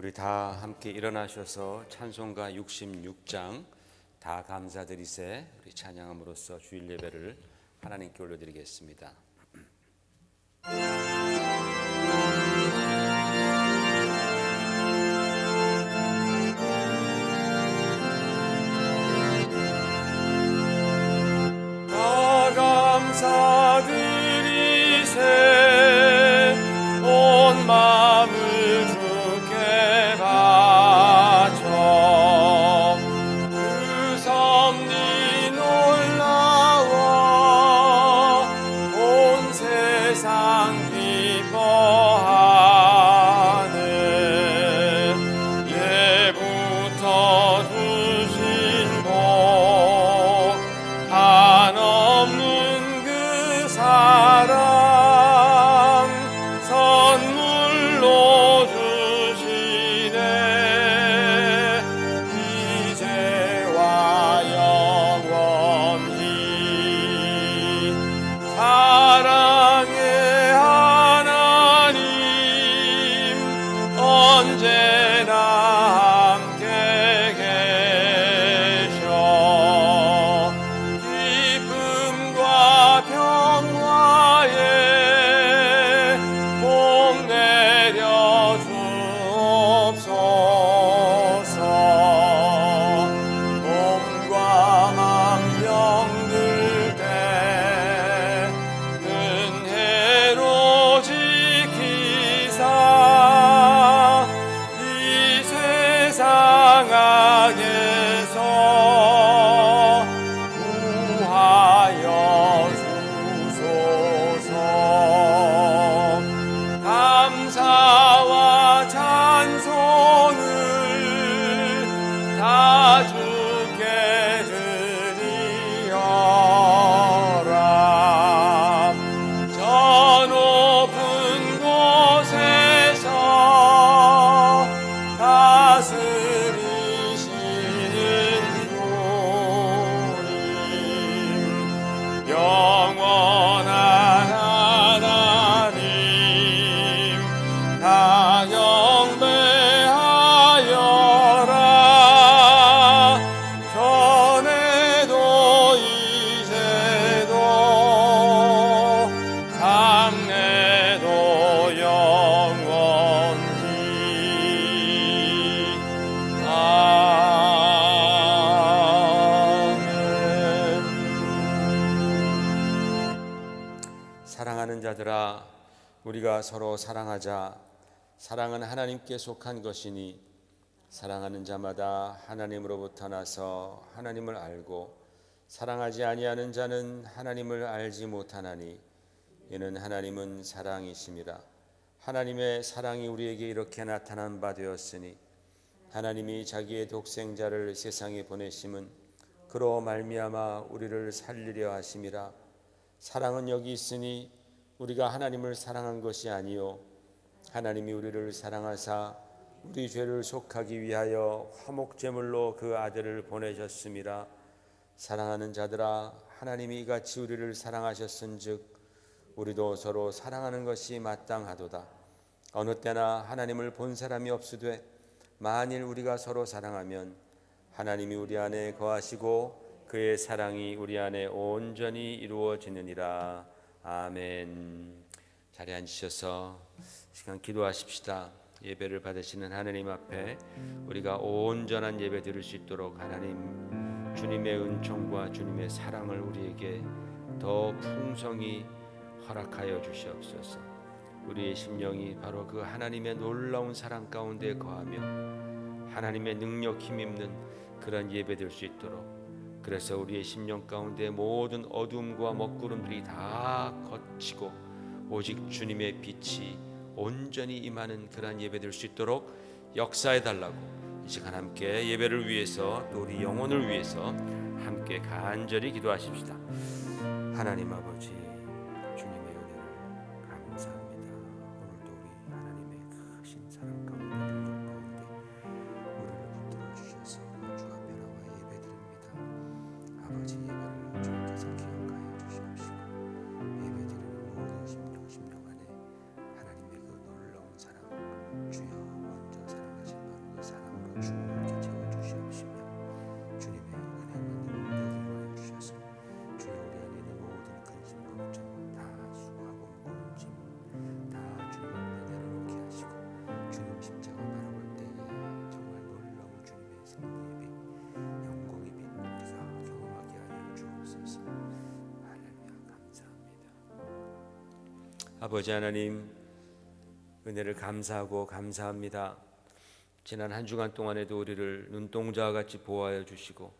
우리 다 함께 일어나셔서 찬송가 66장 다 감사드리세 우리 찬양함으로써 주일 예배를 하나님께 올려드리겠습니다. 다 감사드리세 온 마음을 주께 바쳐 그 섭리 놀라워 온 세상 기뻐하네. 예부터 주신 복 한없는 그 사랑 선물로 주시네. 이제와 영원히 사랑의 하나님 언제나 함께 계셔. 기쁨과 평화에 복 내려 주옵소서. 몸과 맘 병들 때 은혜로 지키사 이 세상 악에서 구하여 주소서. 감사와 찬송을 다 주께 드리어라. 저 높은 곳에서 다스리시는 주님 영원한 하나님 다 경배하여라. 전에도 이제도 장래도 영원히 아멘. 사랑하는 자들아, 우리가 서로 사랑하자. 사랑은 하나님께 속한 것이니 사랑하는 자마다 하나님으로부터 나서 하나님을 알고 사랑하지 아니하는 자는 하나님을 알지 못하나니 이는 하나님은 사랑이심이라. 하나님의 사랑이 우리에게 이렇게 나타난 바 되었으니 하나님이 자기의 독생자를 세상에 보내심은 그로 말미암아 우리를 살리려 하심이라. 사랑은 여기 있으니 우리가 하나님을 사랑한 것이 아니요 하나님이 우리를 사랑하사 우리 죄를 속하기 위하여 화목제물로 그 아들을 보내셨음이라. 사랑하는 자들아, 하나님이 이같이 우리를 사랑하셨은즉 우리도 서로 사랑하는 것이 마땅하도다. 어느 때나 하나님을 본 사람이 없으되 만일 우리가 서로 사랑하면 하나님이 우리 안에 거하시고 그의 사랑이 우리 안에 온전히 이루어지느니라. 아멘. 자리에 앉으셔서 시간 기도하십시다. 예배를 받으시는 하나님 앞에 우리가 온전한 예배 드릴 수 있도록 하나님 주님의 은총과 주님의 사랑을 우리에게 더 풍성히 허락하여 주시옵소서. 우리의 심령이 바로 그 하나님의 놀라운 사랑 가운데 거하며 하나님의 능력 힘입는 그런 예배 될 수 있도록, 그래서 우리의 심령 가운데 모든 어둠과 먹구름들이 다 걷히고 오직 주님의 빛이 온전히 임하는 그런 예배 될 수 있도록 역사해 달라고 이 시간 함께 예배를 위해서 또 우리 영혼을 위해서 함께 간절히 기도하십시다. 하나님 아버지, 주님의 은혜를 감사합니다. 오늘도 우리 하나님의 크신 사랑 가운데 능력 가운데 우리를 붙들어 주셔서 주 앞에 나와 예배드립니다. 아버지, 예배를 주께서 기억하여 주시옵시고 예배드리는 모든 심령 안에 하나님의 그 놀라운 사랑, 주여 먼저 사랑하신 아버지 하나님, 은혜를 감사하고 감사합니다. 지난 한 주간 동안에도 우리를 눈동자와 같이 보호하여 주시고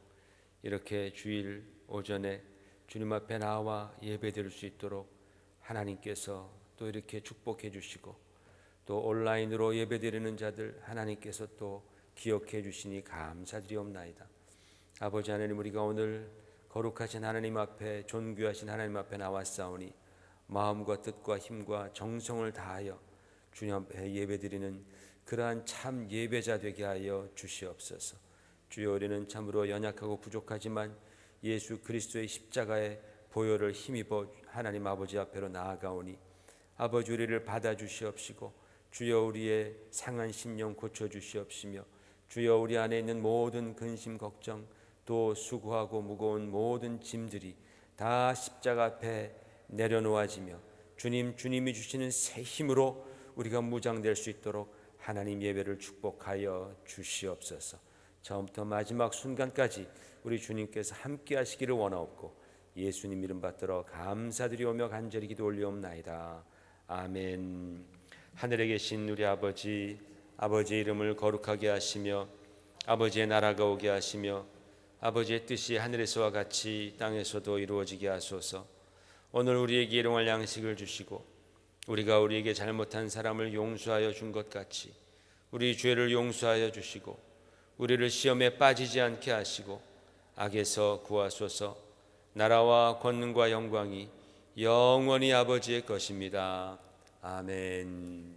이렇게 주일 오전에 주님 앞에 나와 예배드릴 수 있도록 하나님께서 또 이렇게 축복해 주시고 또 온라인으로 예배드리는 자들 하나님께서 또 기억해 주시니 감사드리옵나이다. 아버지 하나님, 우리가 오늘 거룩하신 하나님 앞에, 존귀하신 하나님 앞에 나왔사오니 마음과 뜻과 힘과 정성을 다하여 주님 앞에 예배드리는 그러한 참 예배자 되게 하여 주시옵소서. 주여, 우리는 참으로 연약하고 부족하지만 예수 그리스도의 십자가의 보혈을 힘입어 하나님 아버지 앞에로 나아가오니 아버지, 우리를 받아주시옵시고 주여, 우리의 상한 심령 고쳐주시옵시며 주여, 우리 안에 있는 모든 근심 걱정 또 수고하고 무거운 모든 짐들이 다 십자가 앞에 내려놓아지며 주님이 주시는 새 힘으로 우리가 무장될 수 있도록 하나님 예배를 축복하여 주시옵소서. 처음부터 마지막 순간까지 우리 주님께서 함께 하시기를 원하옵고 예수님 이름 받들어 감사드리오며 간절히 기도 올리옵나이다. 아멘. 하늘에 계신 우리 아버지, 아버지의 이름을 거룩하게 하시며 아버지의 나라가 오게 하시며 아버지의 뜻이 하늘에서와 같이 땅에서도 이루어지게 하소서. 오늘 우리에게 일용할 양식을 주시고 우리가 우리에게 잘못한 사람을 용서하여 준 것 같이 우리 죄를 용서하여 주시고 우리를 시험에 빠지지 않게 하시고 악에서 구하소서. 나라와 권능과 영광이 영원히 아버지의 것입니다. 아멘.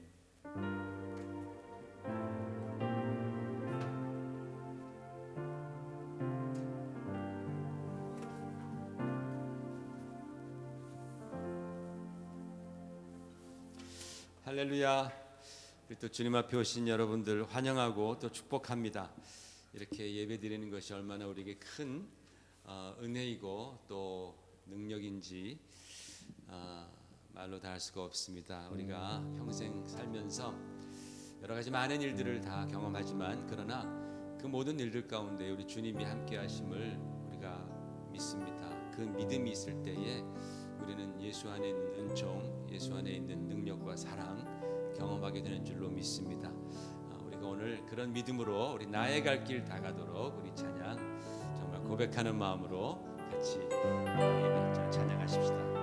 할렐루야. 또 주님 앞에 오신 여러분들 환영하고 또 축복합니다. 이렇게 예배드리는 것이 얼마나 우리에게 큰 은혜이고 또 능력인지 말로 다 할 수가 없습니다. 우리가 평생 살면서 여러 가지 많은 일들을 다 경험하지만 그러나 그 모든 일들 가운데 우리 주님이 함께 하심을 우리가 믿습니다. 그 믿음이 있을 때에 우리는 예수 안에 있는 은총, 예수 안에 있는 능력과 사랑 경험하게 되는 줄로 믿습니다. 우리가 오늘 그런 믿음으로 우리 나의 갈 길 다 가도록 우리 찬양 정말 고백하는 마음으로 같이 예배 찬양하십시다.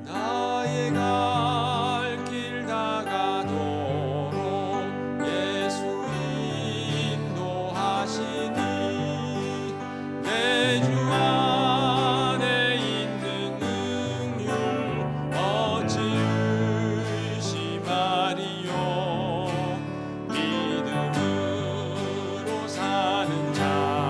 나의 갈 길 다 가도록 예수 인도하시니 내 주 안에 있는 능률 어찌 의심하리요. 믿음으로 사는 자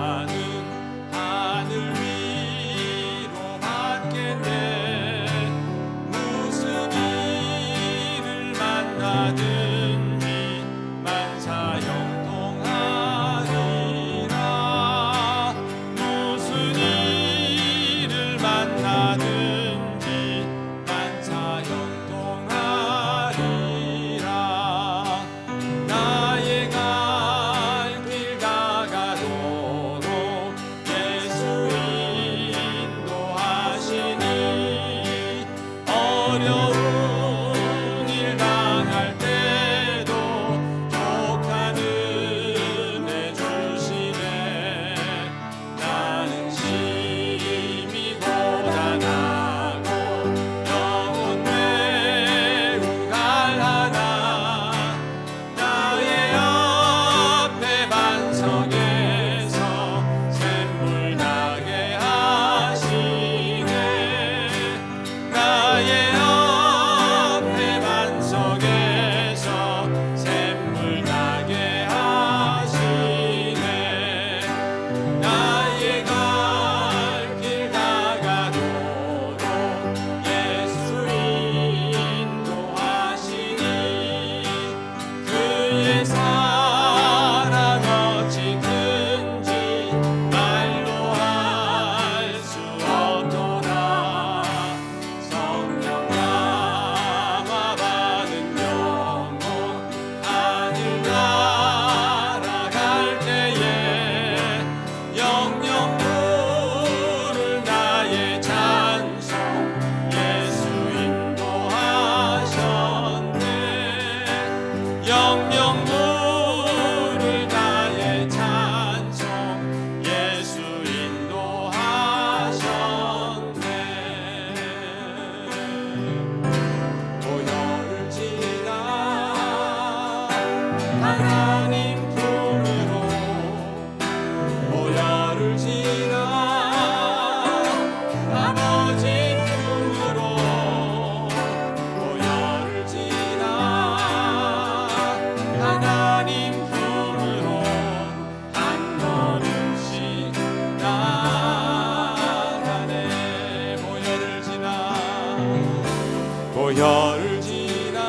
보혈을 지나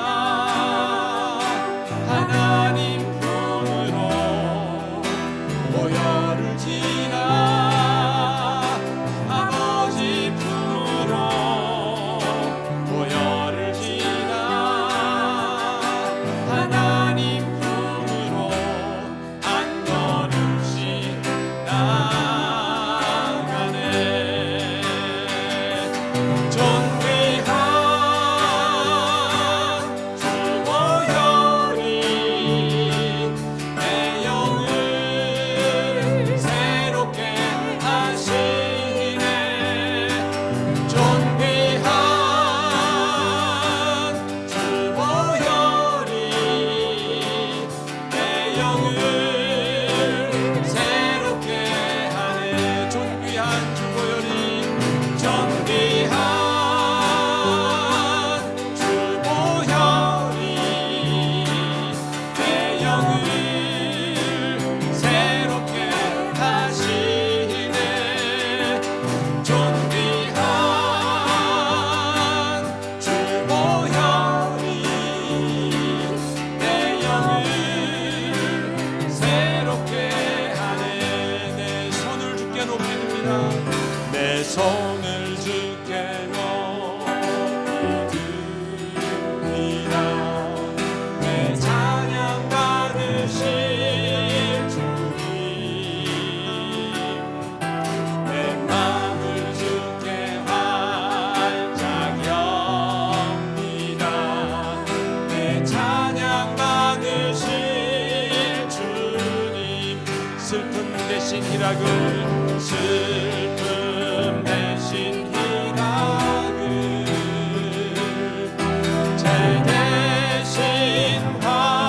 하나님 품으로 보혈을 지나 아버지 품으로 보혈을 지나 하나님 품으로 한 걸음씩 나가네. 존귀한 주 보혈이 내 영을 새롭게 하시네. 존귀한 주 보혈이 내 영을 새롭게 하네. 존귀한 주 보혈이 존귀한 주 보혈이 내 영을 새롭게 하시네. 존귀한 주 보혈이 내 영을 새롭게 하네. 내 손을 주께 높이 듭니다. 내 손을 주께 높이 듭니다. 내 찬양 받으실 주님, 내 마음을 주께 활짝 엽니다. 내 찬양 받으실 주님, 슬픔 대신 희락을, 슬픔 대신 희락을, 죄 대신 화화를,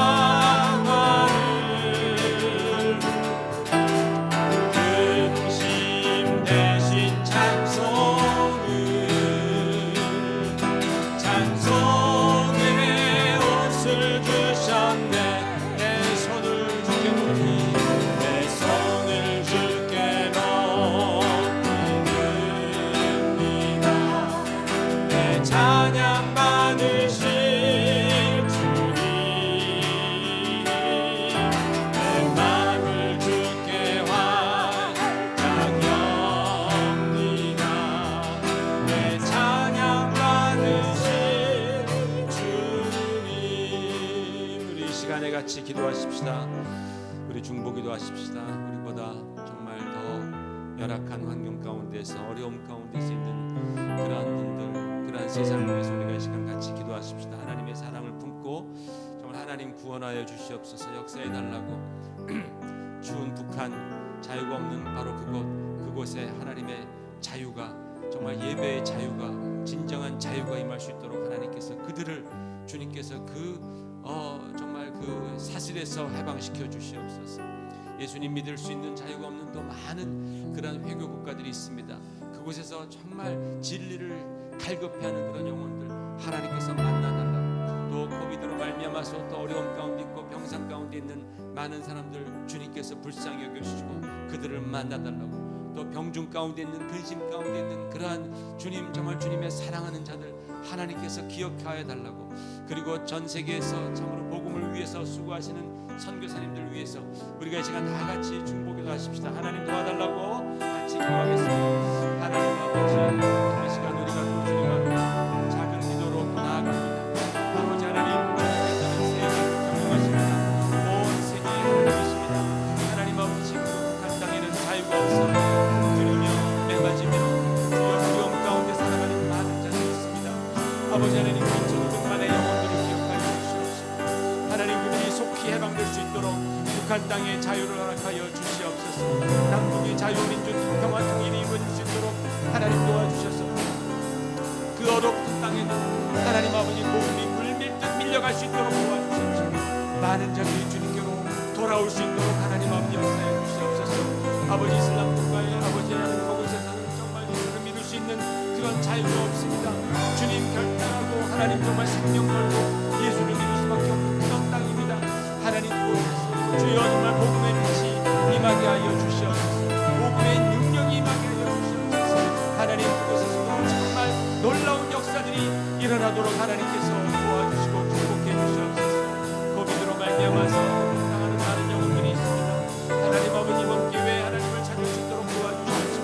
근심 대신 찬송을, 찬송의 옷을 주셨네. 내 손을 주께 높이, 내 손을 주께 높이 듭니다. 내 찬양 받으실 주님, 내 마음을 주께 활짝 엽니다. 내 찬양 받으실 주님. 우리 이 시간에 같이 기도하십시다. 우리 중보기도 하십시다. 우리보다 정말 더 열악한 환경 가운데서, 어려움 가운데서 있는 그러한 분들, 그러한 세상을 위해서 우리가 이 시간 같이 기도하십시다. 하나님의 사랑을 품고 정말 하나님 구원하여 주시옵소서. 역사해 달라고 추운 북한, 자유가 없는 바로 그곳에 하나님의 자유가, 정말 예배의 자유가, 진정한 자유가 임할 수 있도록 하나님께서 그들을, 주님께서 정말 그 사슬에서 해방시켜 주시옵소서. 예수님 믿을 수 있는 자유가 없는 또 많은 그런 회교 국가들이 있습니다. 그곳에서 정말 진리를 갈급해하는 그런 영혼들 하나님께서 만나달라고, 또 코비드로 말미암아서 또 어려움 가운데 있고 병상 가운데 있는 많은 사람들 주님께서 불쌍히 여겨주시고 그들을 만나달라고, 또 병중 가운데 있는, 근심 가운데 있는 그러한 주님, 정말 주님의 사랑하는 자들 하나님께서 기억하여 달라고, 그리고 전 세계에서 참으로 복음을 위해서 수고하시는 선교사님들 위해서 우리가 이 시간 다 같이 중보기도 하십시다. 하나님 도와달라고 같이 기도하겠습니다. 하나님 아버지, 이 시간 우리가 주님 앞에 작은 기도로 나아갑니다. 아버지 하나님, 주님께서는 세계를 경영하십니다. 온 세계의 하나님이십니다. 하나님 아버지, 그 북한 땅에는 자유가 없어 들으며 매맞으며 주여 두려움 가운데 살아가는 많은 자들이 있습니다. 아버지 하나님, 2,500만의 영혼들을 기억하여 주시옵시고 하나님, 그들이 속히 해방될 수 있도록 북한 땅에 자유를 허락하여 주시옵소서. 남북의 자유, 민주, 평화, 통일이 이루어질 수 있도록 하나님 도와주셔서 그 어렵던 땅에는 하나님 아버지 복음이 물밀듯 밀려갈 수 있도록 도와주십시오. 많은 자들이 주님께로 돌아올 수 있도록 하나님 아버지 역사해 주시옵소서. 아버지 이슬람 국가의 아버지 하나님, 그곳에서는 정말 예수를 믿을 수 있는 그런 자유가 없습니다. 주님 결단하고 하나님 정말 생명 걸고 예수를 믿을 수밖에 없는 그런 땅입니다. 하나님 그곳에서 주여 정말 복음의 빛이 임하게 하여 주시옵소서. 복음의 능력이 임하게 하여 주시옵소서. 하나님 그곳에서 정말 놀라운 역사들이 일어날 일어나도록 하나님께서 도와주시고 축복해 주시옵소서. 코비드로 말미암아서 당하는 많은 영혼들이 있습니다. 하나님 아버지 이번 기회에 하나님을 찾을 수 있도록 도와주시옵소서.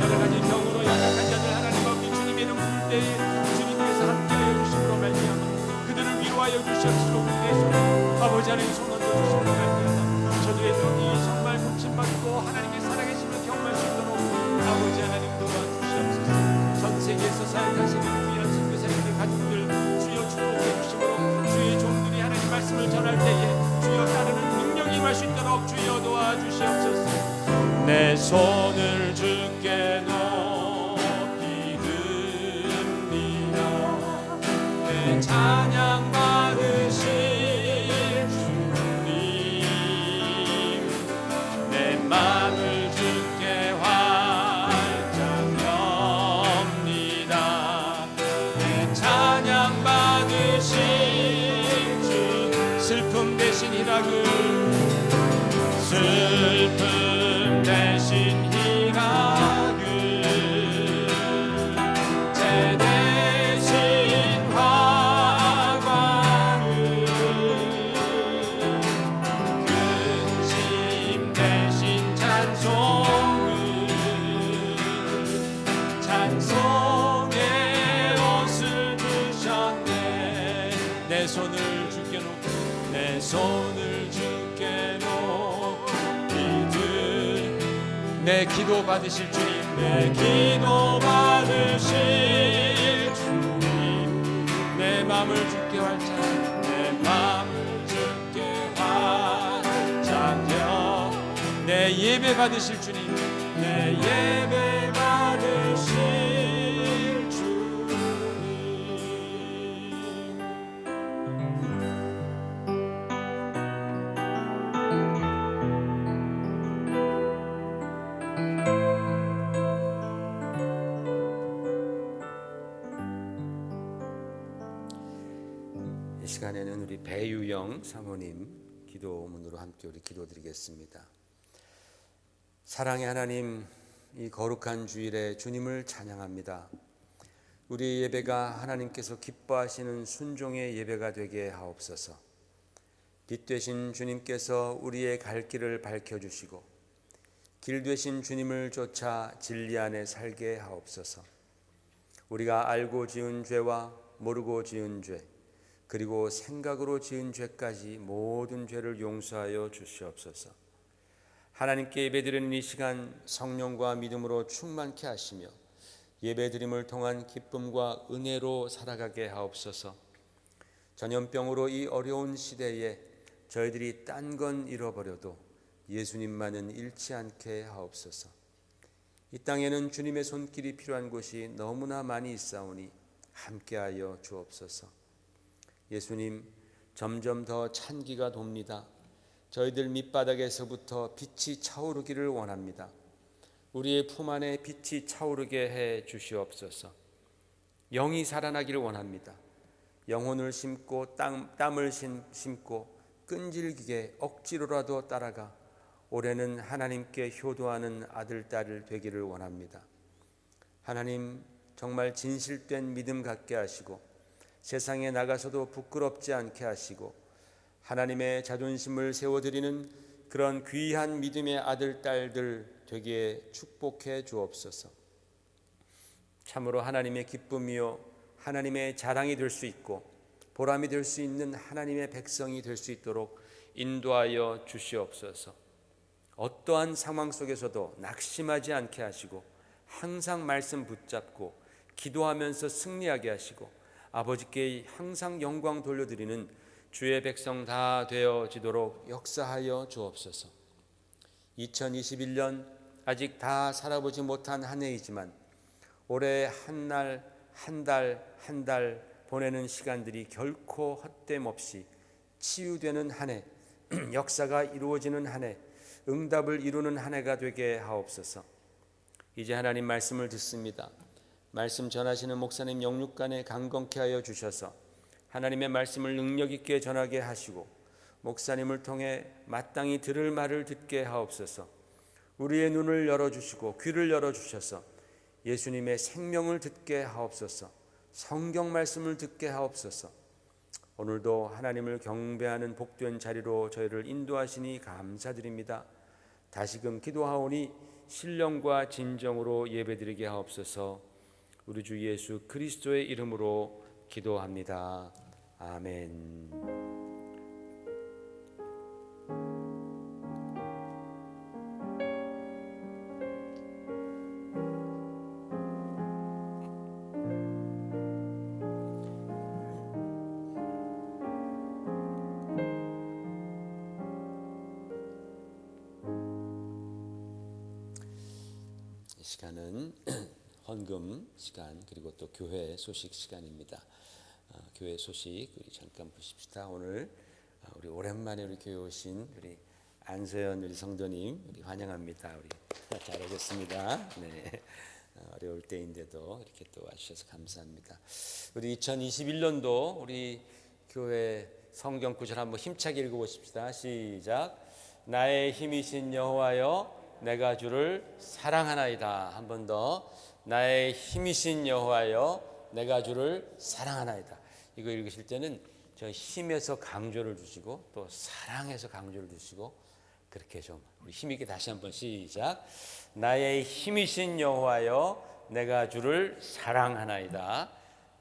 여러 가지 병으로 연약한 자들 하나님 아버지 주님의 이름 부를 때에 주님께서 함께하여 주심으로 말미암아 그들을 위로하여 주시옵시고 그대에서 아버지 하나님 손을 주시므로 말미암아 저들의 눈이 정말 고침받고 하나님의 살아계심을 경험할 수 있도록 아버지 하나님 도와주시옵소서. 전 세계에서 사역하시는 귀한 선교사님들 가족들 주여 축복해 주시므로 주의 종들이 하나님 말씀을 전할 때에 주여 따르는 능력이 임할 수 있도록 주여 도와주시옵소서. 내 손을 주께 높이 듭니다. 내 찬양 받으실 주님, 내 맘을 주께 활짝 엽니다. 내 찬양 받으실 주, 슬픔 대신 희락을, 슬픔 대신 희락을, 제 대신 화관을, 근심 대신 찬송을, 찬송의 옷을 주셨네. 내 손을 주께 놓고, 내 손을 주께 높이 들, 내 기도 받으실 주님, 내 기도 받으실 주님, 내 맘을 주께 활짝, 내 맘을 주께 활짝 여, 내 예배 받으실 주님, 내 예배 받으실 주님. 이 시간에는 우리 배유영 사모님 기도문으로 함께 우리 기도드리겠습니다. 사랑의 하나님, 이 거룩한 주일에 주님을 찬양합니다. 우리의 예배가 하나님께서 기뻐하시는 순종의 예배가 되게 하옵소서. 빛 되신 주님께서 우리의 갈 길을 밝혀주시고 길 되신 주님을 쫓아 진리 안에 살게 하옵소서. 우리가 알고 지은 죄와 모르고 지은 죄, 그리고 생각으로 지은 죄까지 모든 죄를 용서하여 주시옵소서. 하나님께 예배드리는 이 시간 성령과 믿음으로 충만케 하시며 예배드림을 통한 기쁨과 은혜로 살아가게 하옵소서. 전염병으로 이 어려운 시대에 저희들이 딴 건 잃어버려도 예수님만은 잃지 않게 하옵소서. 이 땅에는 주님의 손길이 필요한 곳이 너무나 많이 있사오니 함께하여 주옵소서. 예수님, 점점 더 찬기가 돕니다. 저희들 밑바닥에서부터 빛이 차오르기를 원합니다. 우리의 품 안에 빛이 차오르게 해 주시옵소서. 영이 살아나기를 원합니다. 영혼을 심고 땀을 심고 끈질기게 억지로라도 따라가 올해는 하나님께 효도하는 아들, 딸을 되기를 원합니다. 하나님, 정말 진실된 믿음 갖게 하시고 세상에 나가서도 부끄럽지 않게 하시고 하나님의 자존심을 세워드리는 그런 귀한 믿음의 아들, 딸들 되기에 축복해 주옵소서. 참으로 하나님의 기쁨이요 하나님의 자랑이 될 수 있고 보람이 될 수 있는 하나님의 백성이 될 수 있도록 인도하여 주시옵소서. 어떠한 상황 속에서도 낙심하지 않게 하시고 항상 말씀 붙잡고 기도하면서 승리하게 하시고 아버지께 항상 영광 돌려드리는 주의 백성 다 되어지도록 역사하여 주옵소서. 2021년 아직 다 살아보지 못한 한 해이지만 올해 한 날, 한 달, 한 달 보내는 시간들이 결코 헛됨 없이 치유되는 한 해, 역사가 이루어지는 한 해, 응답을 이루는 한 해가 되게 하옵소서. 이제 하나님 말씀을 듣습니다. 말씀 전하시는 목사님 영육간에 강건케 하여 주셔서 하나님의 말씀을 능력 있게 전하게 하시고 목사님을 통해 마땅히 들을 말을 듣게 하옵소서. 우리의 눈을 열어주시고 귀를 열어주셔서 예수님의 생명을 듣게 하옵소서. 성경 말씀을 듣게 하옵소서. 오늘도 하나님을 경배하는 복된 자리로 저희를 인도하시니 감사드립니다. 다시금 기도하오니 신령과 진정으로 예배드리게 하옵소서. 우리 주 예수 그리스도의 이름으로 기도합니다. 아멘. 이 시간은 헌금 시간 그리고 또 교회 소식 시간입니다. 교회 소식 우리 잠깐 보십시다. 오늘 우리 오랜만에 우리 교회 오신 우리 안서연 우리 성도님 우리 환영합니다. 우리 잘 오셨습니다. 네. 어려울 때인데도 이렇게 또 와주셔서 감사합니다. 우리 2021년도 우리 교회 성경 구절 한번 힘차게 읽어보십시다. 시작. 나의 힘이신 여호와여 내가 주를 사랑하나이다. 한 번 더. 나의 힘이신 여호와여 내가 주를 사랑하나이다. 이거 읽으실 때는 저 힘에서 강조를 두시고 또 사랑에서 강조를 두시고 그렇게 좀 우리 힘있게 다시 한번 시작. 나의 힘이신 여호와여 내가 주를 사랑하나이다.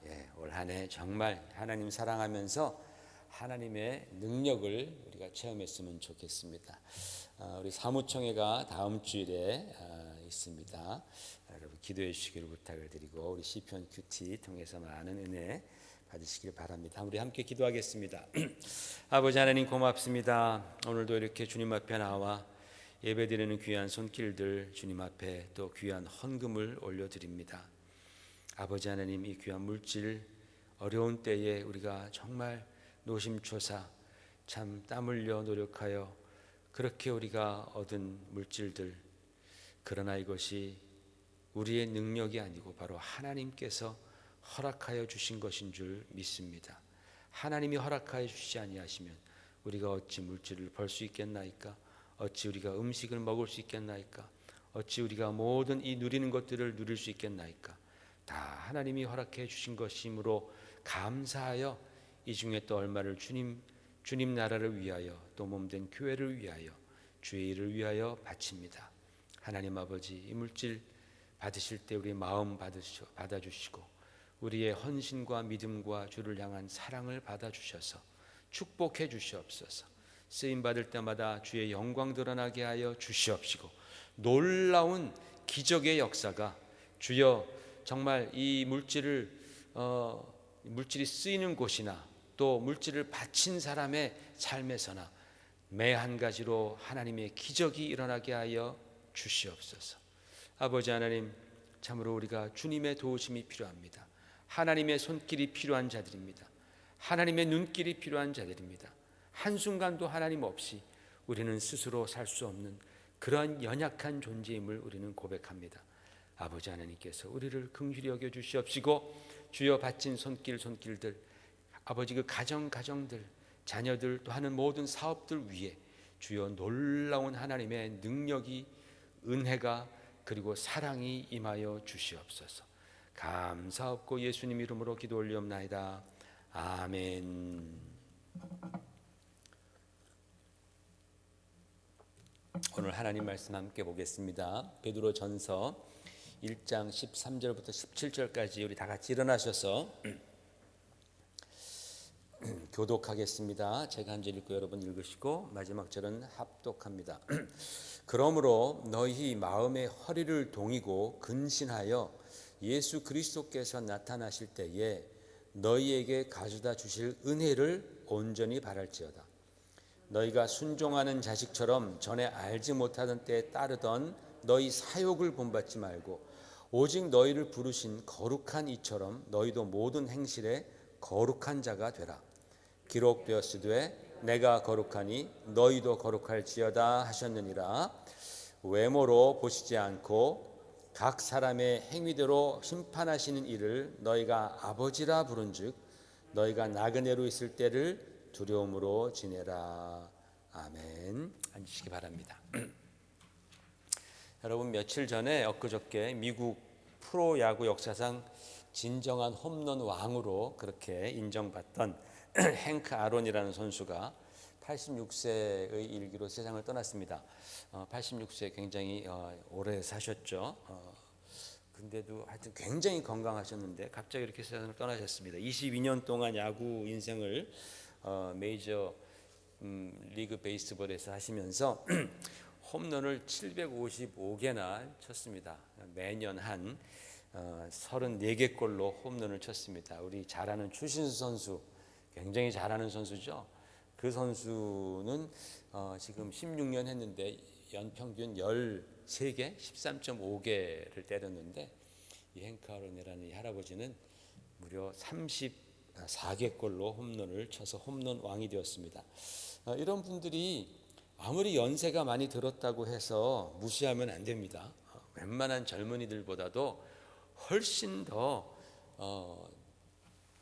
예, 올 한 해 정말 하나님 사랑하면서 하나님의 능력을 우리가 체험했으면 좋겠습니다. 우리 사무총회가 다음 주일에 있습니다. 여러분 기도해 주시기를 부탁을 드리고 우리 시편 큐티 통해서 많은 은혜 받으시길 바랍니다. 우리 함께 기도하겠습니다. 아버지 하나님 고맙습니다. 오늘도 이렇게 주님 앞에 나와 예배드리는 귀한 손길들 주님 앞에 또 귀한 헌금을 올려드립니다. 아버지 하나님 이 귀한 물질 어려운 때에 우리가 정말 노심초사 참 땀 흘려 노력하여 그렇게 우리가 얻은 물질들 그러나 이것이 우리의 능력이 아니고 바로 하나님께서 허락하여 주신 것인 줄 믿습니다. 하나님이 허락하여 주시지 아니하시면 우리가 어찌 물질을 벌 수 있겠나이까? 어찌 우리가 음식을 먹을 수 있겠나이까? 어찌 우리가 모든 이 누리는 것들을 누릴 수 있겠나이까? 다 하나님이 허락해 주신 것이므로 감사하여 이 중에 또 얼마를 주님 나라를 위하여 또 몸된 교회를 위하여 주의 일을 위하여 바칩니다. 하나님 아버지 이 물질 받으실 때 우리 마음 받아주시고 우리의 헌신과 믿음과 주를 향한 사랑을 받아주셔서 축복해 주시옵소서. 쓰임 받을 때마다 주의 영광 드러나게 하여 주시옵시고 놀라운 기적의 역사가 주여 정말 이 물질이 쓰이는 곳이나 또 물질을 바친 사람의 삶에서나 매 한 가지로 하나님의 기적이 일어나게 하여 주시옵소서. 아버지 하나님 참으로 우리가 주님의 도우심이 필요합니다. 하나님의 손길이 필요한 자들입니다. 하나님의 눈길이 필요한 자들입니다. 한순간도 하나님 없이 우리는 스스로 살 수 없는 그런 연약한 존재임을 우리는 고백합니다. 아버지 하나님께서 우리를 긍휼히 여겨 주시옵시고 주여 바친 손길들 아버지 그 가정들 자녀들 또 하는 모든 사업들 위에 주여 놀라운 하나님의 능력이 은혜가 그리고 사랑이 임하여 주시옵소서. 감사없고 예수님 이름으로 기도 올리옵나이다. 아멘. 오늘 하나님 말씀 함께 보겠습니다. 베드로전서 1장 13절부터 17절까지 우리 다 같이 일어나셔서 교독하겠습니다. 제가 한 절 읽고 여러분 읽으시고 마지막 절은 합독합니다. 그러므로 너희 마음의 허리를 동이고 근신하여 예수 그리스도께서 나타나실 때에 너희에게 가져다 주실 은혜를 온전히 바랄지어다. 너희가 순종하는 자식처럼 전에 알지 못하던 때에 따르던 너희 사욕을 본받지 말고 오직 너희를 부르신 거룩한 이처럼 너희도 모든 행실에 거룩한 자가 되라. 기록되었으되 내가 거룩하니 너희도 거룩할지어다 하셨느니라. 외모로 보시지 않고 각 사람의 행위대로 심판하시는 이를 너희가 아버지라 부른즉 너희가 나그네로 있을 때를 두려움으로 지내라. 아멘. 앉으시기 바랍니다. 여러분 며칠 전에 엊그저께 미국 프로야구 역사상 진정한 홈런 왕으로 그렇게 인정받던 행크 아론이라는 선수가 86세의 일기로 세상을 떠났습니다. 86세 굉장히 오래 사셨죠. 근데도 하여튼 굉장히 건강하셨는데 갑자기 이렇게 세상을 떠나셨습니다. 22년 동안 야구 인생을 메이저 리그 베이스볼에서 하시면서 홈런을 755개나 쳤습니다. 매년 한 34개 골로 홈런을 쳤습니다. 우리 잘 아는 추신수 선수, 굉장히 잘하는 선수죠. 그 선수는 지금 16년 했는데 연평균 13개, 13.5개를 때렸는데 이 행크 아론이라는 이 할아버지는 무려 34개 골로 홈런을 쳐서 홈런 왕이 되었습니다. 이런 분들이 아무리 연세가 많이 들었다고 해서 무시하면 안 됩니다. 웬만한 젊은이들보다도 훨씬 더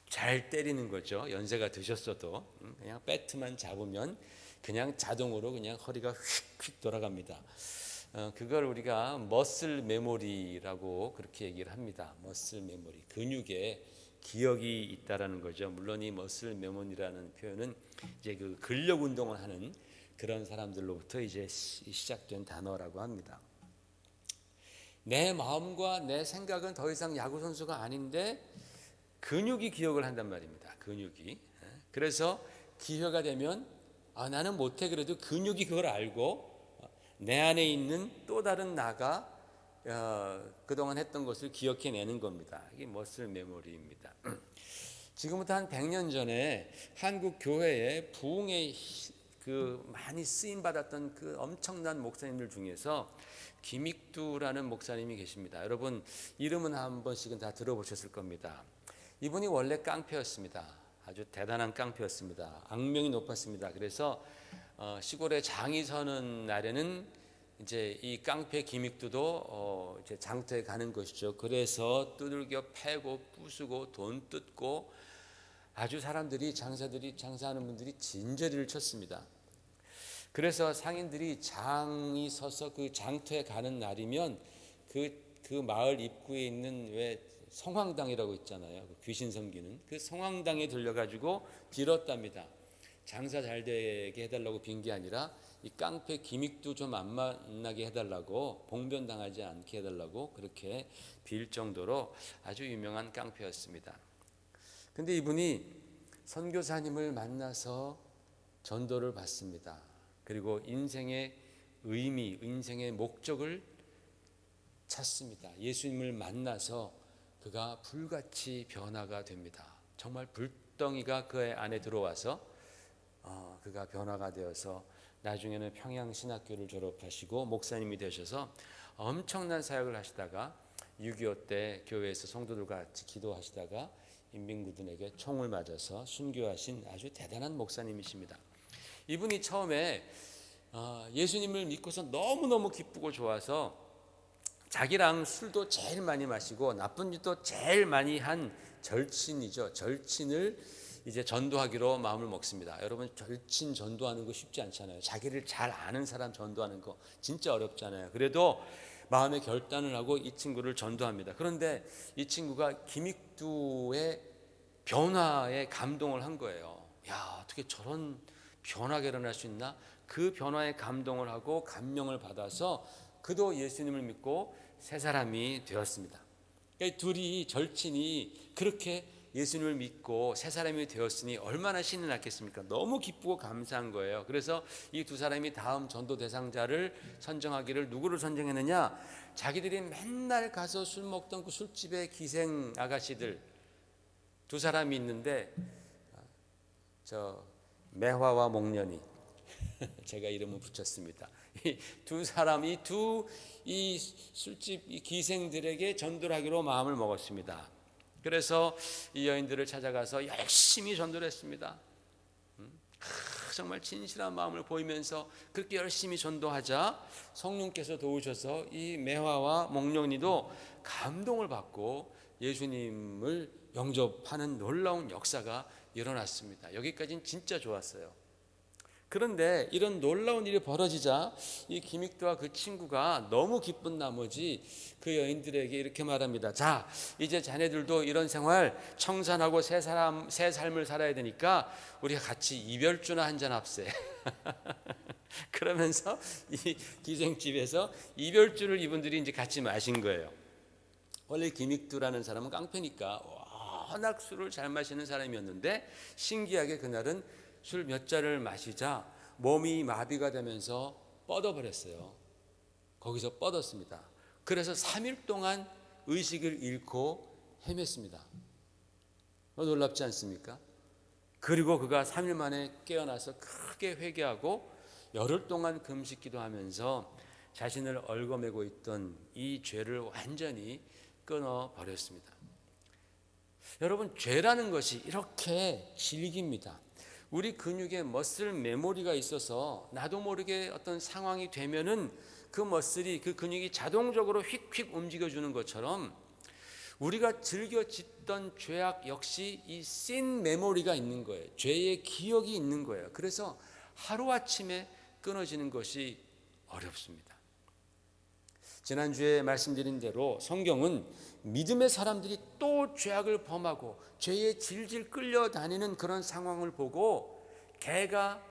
잘 때리는 거죠. 연세가 드셨어도 그냥 배트만 잡으면 그냥 자동으로 그냥 허리가 휙휙 돌아갑니다. 그걸 우리가 머슬 메모리라고 그렇게 얘기를 합니다. 머슬 메모리, 근육에 기억이 있다라는 거죠. 물론 이 머슬 메모리라는 표현은 이제 그 근력 운동을 하는 그런 사람들로부터 이제 시작된 단어라고 합니다. 내 마음과 내 생각은 더 이상 야구 선수가 아닌데 근육이 기억을 한단 말입니다. 근육이. 그래서 기회가 되면 나는 못해 그래도 근육이 그걸 알고 내 안에 있는 또 다른 나가 그동안 했던 것을 기억해내는 겁니다. 이게 머슬 메모리입니다. 지금부터 한 100년 전에 한국 교회에 부흥에 그 많이 쓰임 받았던 그 엄청난 목사님들 중에서 김익두라는 목사님이 계십니다. 여러분 이름은 한 번씩은 다 들어보셨을 겁니다. 이분이 원래 깡패였습니다. 아주 대단한 깡패였습니다. 악명이 높았습니다. 그래서 시골에 장이 서는 날에는 이제 이 깡패 김익두도 이제 장터에 가는 것이죠. 그래서 두들겨 패고 부수고 돈 뜯고 아주 장사하는 분들이 진저리를 쳤습니다. 그래서 상인들이 장이 서서 그 장터에 가는 날이면 그 마을 입구에 있는 왜 성황당이라고 있잖아요. 그 귀신 섬기는 그 성황당에 들려가지고 빌었답니다. 장사 잘 되게 해달라고 빈 게 아니라 이 깡패 김익두 좀 안 만나게 해달라고, 봉변당하지 않게 해달라고 그렇게 빌 정도로 아주 유명한 깡패였습니다. 근데 이분이 선교사님을 만나서 전도를 받습니다. 그리고 인생의 의미, 인생의 목적을 찾습니다. 예수님을 만나서 그가 불같이 변화가 됩니다. 정말 불덩이가 그의 안에 들어와서 그가 변화가 되어서 나중에는 평양신학교를 졸업하시고 목사님이 되셔서 엄청난 사역을 하시다가 6.25 때 교회에서 성도들과 같이 기도하시다가 인민군에게 총을 맞아서 순교하신 아주 대단한 목사님이십니다. 이분이 처음에 예수님을 믿고서 너무너무 기쁘고 좋아서 자기랑 술도 제일 많이 마시고 나쁜 짓도 제일 많이 한 절친이죠. 절친을 이제 전도하기로 마음을 먹습니다. 여러분 절친 전도하는 거 쉽지 않잖아요. 자기를 잘 아는 사람 전도하는 거 진짜 어렵잖아요. 그래도 마음의 결단을 하고 이 친구를 전도합니다. 그런데 이 친구가 김익두의 변화에 감동을 한 거예요. 야, 어떻게 저런 변화가 일어날 수 있나? 그 변화에 감동을 하고 감명을 받아서 그도 예수님을 믿고 새 사람이 되었습니다. 그러니까 둘이 절친이 그렇게 예수님을 믿고 새 사람이 되었으니 얼마나 신이 났겠습니까? 너무 기쁘고 감사한 거예요. 그래서 이 두 사람이 다음 전도 대상자를 선정하기를 누구를 선정했느냐? 자기들이 맨날 가서 술 먹던 그 술집의 기생 아가씨들 두 사람이 있는데 매화와 목련이 제가 이름을 붙였습니다. 이 두 사람이 이 술집 이 기생들에게 전도를 하기로 마음을 먹었습니다. 그래서 이 여인들을 찾아가서 열심히 전도를 했습니다. 정말 진실한 마음을 보이면서 그렇게 열심히 전도하자 성령께서 도우셔서 이 매화와 목련이도 감동을 받고 예수님을 영접하는 놀라운 역사가 일어났습니다. 여기까지는 진짜 좋았어요. 그런데 이런 놀라운 일이 벌어지자 이 기믹도와 그 친구가 너무 기쁜 나머지 그 여인들에게 이렇게 말합니다. 자, 이제 자네들도 이런 생활 청산하고 새 삶을 살아야 되니까 우리가 같이 이별주나 한잔 합세. 그러면서 이 기생집에서 이별주를 이분들이 이제 같이 마신 거예요. 원래 기믹두라는 사람은 깡패니까 워낙 술을 잘 마시는 사람이었는데 신기하게 그날은 술 몇 잔을 마시자 몸이 마비가 되면서 뻗어버렸어요. 거기서 뻗었습니다. 그래서 3일 동안 의식을 잃고 헤맸습니다. 놀랍지 않습니까? 그리고 그가 3일 만에 깨어나서 크게 회개하고 열흘 동안 금식 기도하면서 자신을 얽어매고 있던 이 죄를 완전히 끊어버렸습니다. 여러분, 죄라는 것이 이렇게 질깁니다. 우리 근육에 머슬 메모리가 있어서 나도 모르게 어떤 상황이 되면은 그 머슬이, 그 근육이 자동적으로 휙휙 움직여주는 것처럼 우리가 즐겨 짓던 죄악 역시 이 씬 메모리가 있는 거예요. 죄의 기억이 있는 거예요. 그래서 하루아침에 끊어지는 것이 어렵습니다. 지난주에 말씀드린 대로 성경은 믿음의 사람들이 또 죄악을 범하고 죄에 질질 끌려다니는 그런 상황을 보고 개가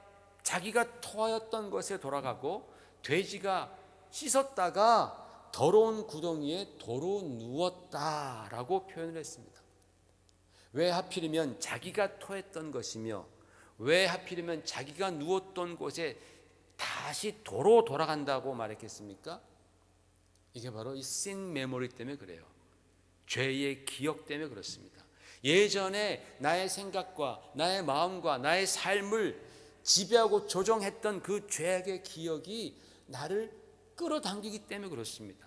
자기가 토하였던 것에 돌아가고 돼지가 씻었다가 더러운 구덩이에 도로 누웠다라고 표현을 했습니다. 왜 하필이면 자기가 토했던 것이며 왜 하필이면 자기가 누웠던 곳에 다시 도로 돌아간다고 말했겠습니까? 이게 바로 이 씬 메모리 때문에 그래요. 죄의 기억 때문에 그렇습니다. 예전에 나의 생각과 나의 마음과 나의 삶을 지배하고 조정했던 그 죄악의 기억이 나를 끌어당기기 때문에 그렇습니다.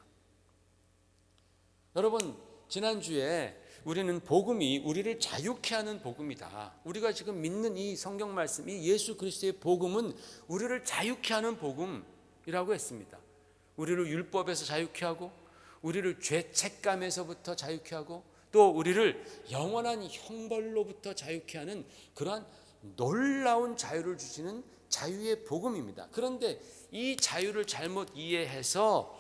여러분, 지난주에 우리는 복음이 우리를 자유케 하는 복음이다. 우리가 지금 믿는 이 성경 말씀, 이 예수 그리스도의 복음은 우리를 자유케 하는 복음이라고 했습니다. 우리를 율법에서 자유케 하고 우리를 죄책감에서부터 자유케 하고 또 우리를 영원한 형벌로부터 자유케 하는 그러한 놀라운 자유를 주시는 자유의 복음입니다. 그런데 이 자유를 잘못 이해해서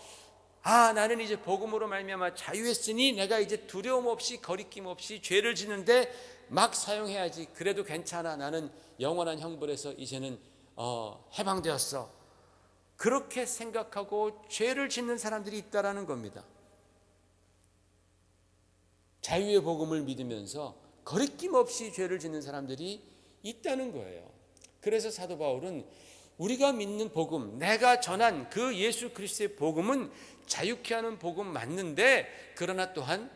나는 이제 복음으로 말미암아 자유했으니 내가 이제 두려움 없이 거리낌 없이 죄를 짓는데 막 사용해야지. 그래도 괜찮아. 나는 영원한 형벌에서 이제는 해방되었어. 그렇게 생각하고 죄를 짓는 사람들이 있다라는 겁니다. 자유의 복음을 믿으면서 거리낌 없이 죄를 짓는 사람들이 있다는 거예요. 그래서 사도 바울은 우리가 믿는 복음, 내가 전한 그 예수 그리스도의 복음은 자유케 하는 복음 맞는데 그러나 또한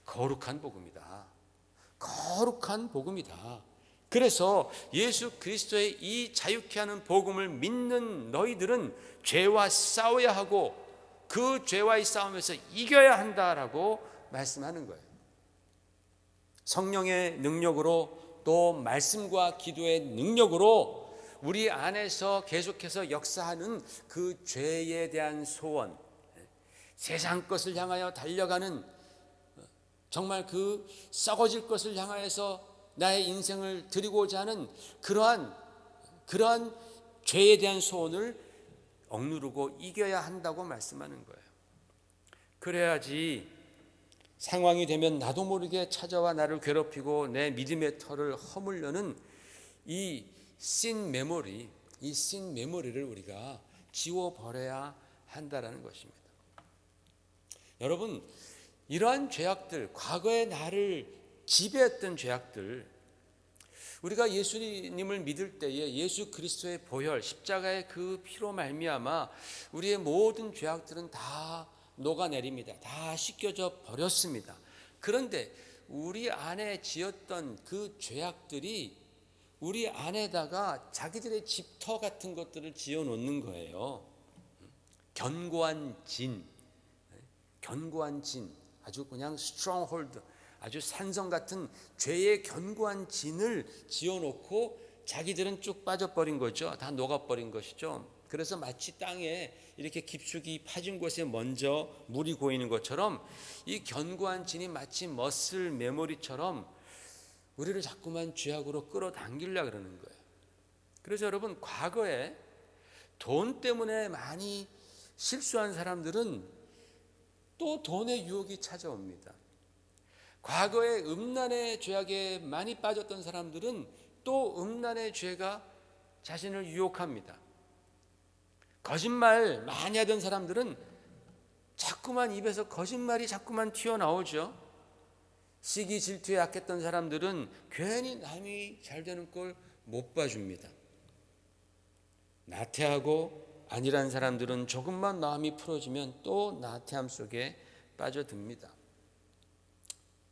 거룩한 복음이다. 거룩한 복음이다. 그래서 예수 그리스도의 이 자유케 하는 복음을 믿는 너희들은 죄와 싸워야 하고 그 죄와의 싸움에서 이겨야 한다라고 말씀하는 거예요. 성령의 능력으로 또 말씀과 기도의 능력으로 우리 안에서 계속해서 역사하는 그 죄에 대한 소원, 세상 것을 향하여 달려가는 정말 그 썩어질 것을 향하여서 나의 인생을 드리고자 하는 그러한 죄에 대한 소원을 억누르고 이겨야 한다고 말씀하는 거예요. 그래야지 상황이 되면 나도 모르게 찾아와 나를 괴롭히고 내 믿음의 털을 허물려는 이 씬 메모리를 우리가 지워버려야 한다라는 것입니다. 여러분, 이러한 죄악들, 과거의 나를 지배했던 죄악들, 우리가 예수님을 믿을 때에 예수 그리스도의 보혈, 십자가의 그 피로 말미암아 우리의 모든 죄악들은 다 녹아내립니다. 다 씻겨져 버렸습니다. 그런데 우리 안에 지었던 그 죄악들이 우리 안에다가 자기들의 집터 같은 것들을 지어 놓는 거예요. 견고한 진, 아주 그냥 스트롱홀드, 아주 산성 같은 죄의 견고한 진을 지어놓고 자기들은 쭉 빠져버린 거죠. 다 녹아버린 것이죠. 그래서 마치 땅에 이렇게 깊숙이 파진 곳에 먼저 물이 고이는 것처럼 이 견고한 진이 마치 머슬 메모리처럼 우리를 자꾸만 죄악으로 끌어당기려고 그러는 거예요. 그래서 여러분, 과거에 돈 때문에 많이 실수한 사람들은 또 돈의 유혹이 찾아옵니다. 과거에 음란의 죄악에 많이 빠졌던 사람들은 또 음란의 죄가 자신을 유혹합니다. 거짓말 많이 하던 사람들은 자꾸만 입에서 거짓말이 자꾸만 튀어나오죠. 시기 질투에 약했던 사람들은 괜히 남이 잘 되는 걸 못 봐줍니다. 나태하고 안일한 사람들은 조금만 마음이 풀어지면 또 나태함 속에 빠져듭니다.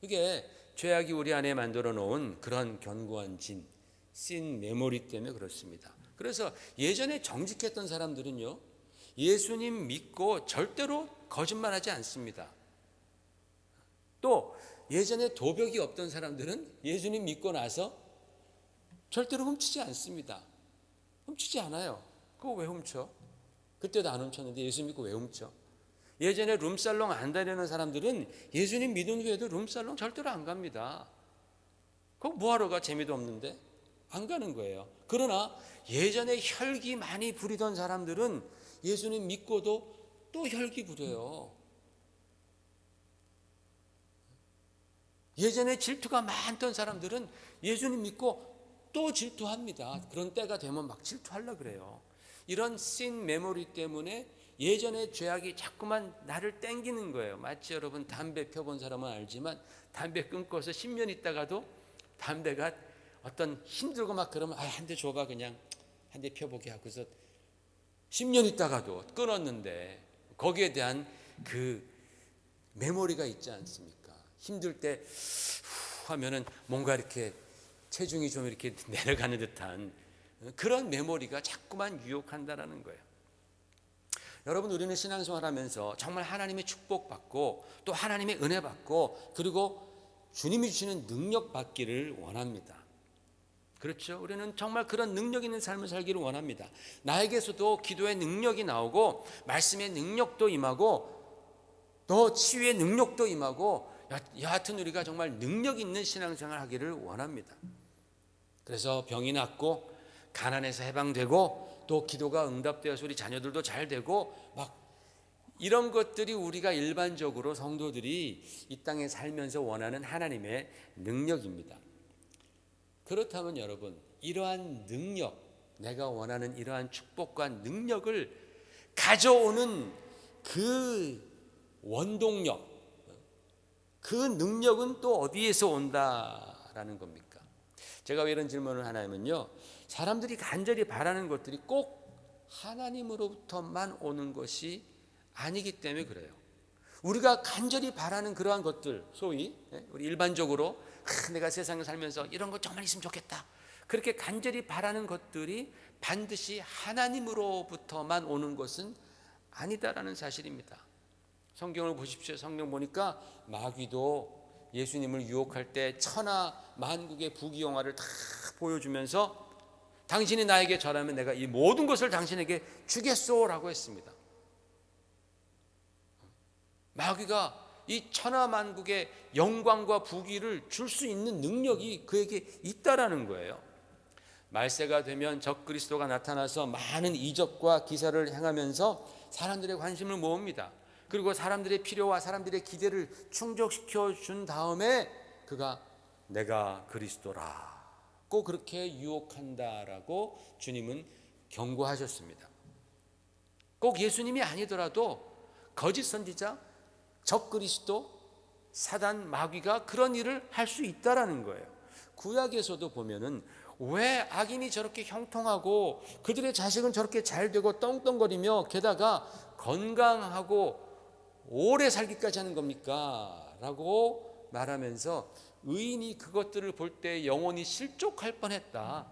이게 죄악이 우리 안에 만들어 놓은 그런 견고한 씬 메모리 때문에 그렇습니다. 그래서 예전에 정직했던 사람들은요, 예수님 믿고 절대로 거짓말하지 않습니다. 또 예전에 도벽이 없던 사람들은 예수님 믿고 나서 절대로 훔치지 않습니다. 훔치지 않아요. 그거 왜 훔쳐? 그때도 안 훔쳤는데 예수 믿고 왜 훔쳐? 예전에 룸살롱 안 다니는 사람들은 예수님 믿은 후에도 룸살롱 절대로 안 갑니다. 그거 뭐하러 가? 재미도 없는데 안 가는 거예요. 그러나 예전에 혈기 많이 부리던 사람들은 예수님 믿고도 또 혈기 부려요. 예전에 질투가 많던 사람들은 예수님 믿고 또 질투합니다. 그런 때가 되면 막 질투하려고 그래요. 이런 씬 메모리 때문에 예전의 죄악이 자꾸만 나를 땡기는 거예요. 마치 여러분 담배 펴본 사람은 알지만 담배 끊고서 10년 있다가도 담배가 어떤 힘들고 막 그러면 한 대 줘봐, 그냥 한 대 펴보게 하고서 10년 있다가도 끊었는데 거기에 대한 그 메모리가 있지 않습니까? 힘들 때 하면은 뭔가 이렇게 체중이 좀 이렇게 내려가는 듯한 그런 메모리가 자꾸만 유혹한다라는 거예요. 여러분, 우리는 신앙생활 하면서 정말 하나님의 축복받고 또 하나님의 은혜 받고 그리고 주님이 주시는 능력 받기를 원합니다. 그렇죠? 우리는 정말 그런 능력 있는 삶을 살기를 원합니다. 나에게서도 기도의 능력이 나오고 말씀의 능력도 임하고 또 치유의 능력도 임하고 여하튼 우리가 정말 능력 있는 신앙생활 하기를 원합니다. 그래서 병이 낫고 가난에서 해방되고 또 기도가 응답되어서 우리 자녀들도 잘 되고 막 이런 것들이 우리가 일반적으로 성도들이 이 땅에 살면서 원하는 하나님의 능력입니다. 그렇다면 여러분, 이러한 능력, 내가 원하는 이러한 축복과 능력을 가져오는 그 원동력, 그 능력은 또 어디에서 온다라는 겁니까? 제가 왜 이런 질문을 하냐면요, 사람들이 간절히 바라는 것들이 꼭 하나님으로부터만 오는 것이 아니기 때문에 그래요. 우리가 간절히 바라는 그러한 것들, 소위 우리 일반적으로 내가 세상을 살면서 이런 것 정말 있으면 좋겠다, 그렇게 간절히 바라는 것들이 반드시 하나님으로부터만 오는 것은 아니다라는 사실입니다. 성경을 보십시오. 성경 보니까 마귀도 예수님을 유혹할 때 천하 만국의 부귀영화를 다 보여주면서 당신이 나에게 절하면 내가 이 모든 것을 당신에게 주겠소라고 했습니다. 마귀가 이 천하 만국의 영광과 부귀를 줄 수 있는 능력이 그에게 있다라는 거예요. 말세가 되면 적그리스도가 나타나서 많은 이적과 기사를 행하면서 사람들의 관심을 모읍니다. 그리고 사람들의 필요와 사람들의 기대를 충족시켜 준 다음에 그가 내가 그리스도라고 그렇게 유혹한다라고 주님은 경고하셨습니다. 꼭 예수님이 아니더라도 거짓 선지자, 적그리스도, 사단, 마귀가 그런 일을 할 수 있다라는 거예요. 구약에서도 보면은 왜 악인이 저렇게 형통하고 그들의 자식은 저렇게 잘 되고 떵떵거리며 게다가 건강하고 오래 살기까지 하는 겁니까? 라고 말하면서 의인이 그것들을 볼 때 영혼이 실족할 뻔했다.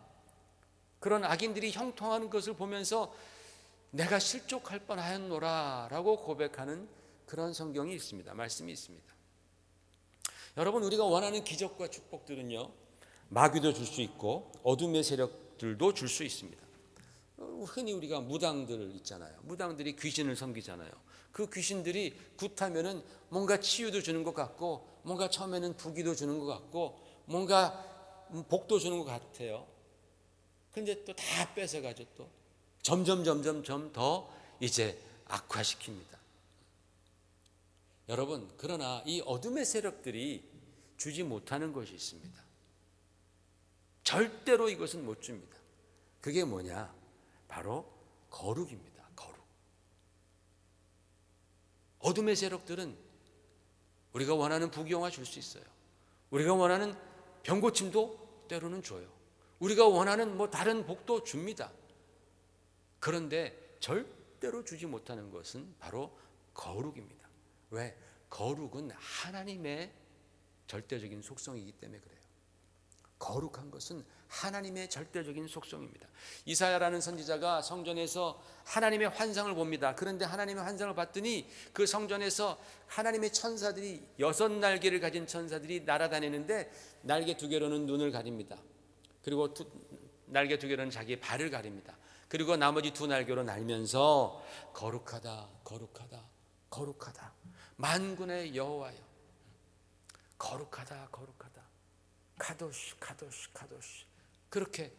그런 악인들이 형통하는 것을 보면서 내가 실족할 뻔하였노라 라고 고백하는 그런 성경이 있습니다. 말씀이 있습니다. 여러분, 우리가 원하는 기적과 축복들은요, 마귀도 줄 수 있고 어둠의 세력들도 줄 수 있습니다. 흔히 우리가 무당들 있잖아요. 무당들이 귀신을 섬기잖아요. 그 귀신들이 굿하면은 뭔가 치유도 주는 것 같고 뭔가 처음에는 부귀도 주는 것 같고 뭔가 복도 주는 것 같아요. 그런데 또 다 뺏어가지고 또 점점 더 이제 악화시킵니다. 여러분, 그러나 이 어둠의 세력들이 주지 못하는 것이 있습니다. 절대로 이것은 못 줍니다. 그게 뭐냐? 바로 거룩입니다. 거룩. 어둠의 세력들은 우리가 원하는 부귀영화 줄 수 있어요. 우리가 원하는 병고침도 때로는 줘요. 우리가 원하는 다른 복도 줍니다. 그런데 절대로 주지 못하는 것은 바로 거룩입니다. 왜? 거룩은 하나님의 절대적인 속성이기 때문에 그래요. 거룩한 것은 하나님의 절대적인 속성입니다. 이사야라는 선지자가 성전에서 하나님의 환상을 봅니다. 그런데 하나님의 환상을 봤더니 그 성전에서 하나님의 천사들이 6날개를 가진 천사들이 날아다니는데 날개 2개로는 눈을 가립니다. 그리고 날개 2개로는 자기의 발을 가립니다. 그리고 나머지 2날개로 날면서 거룩하다, 거룩하다, 거룩하다, 만군의 여호와여, 거룩하다, 거룩하다, 카도시, 카도시, 카도시. 그렇게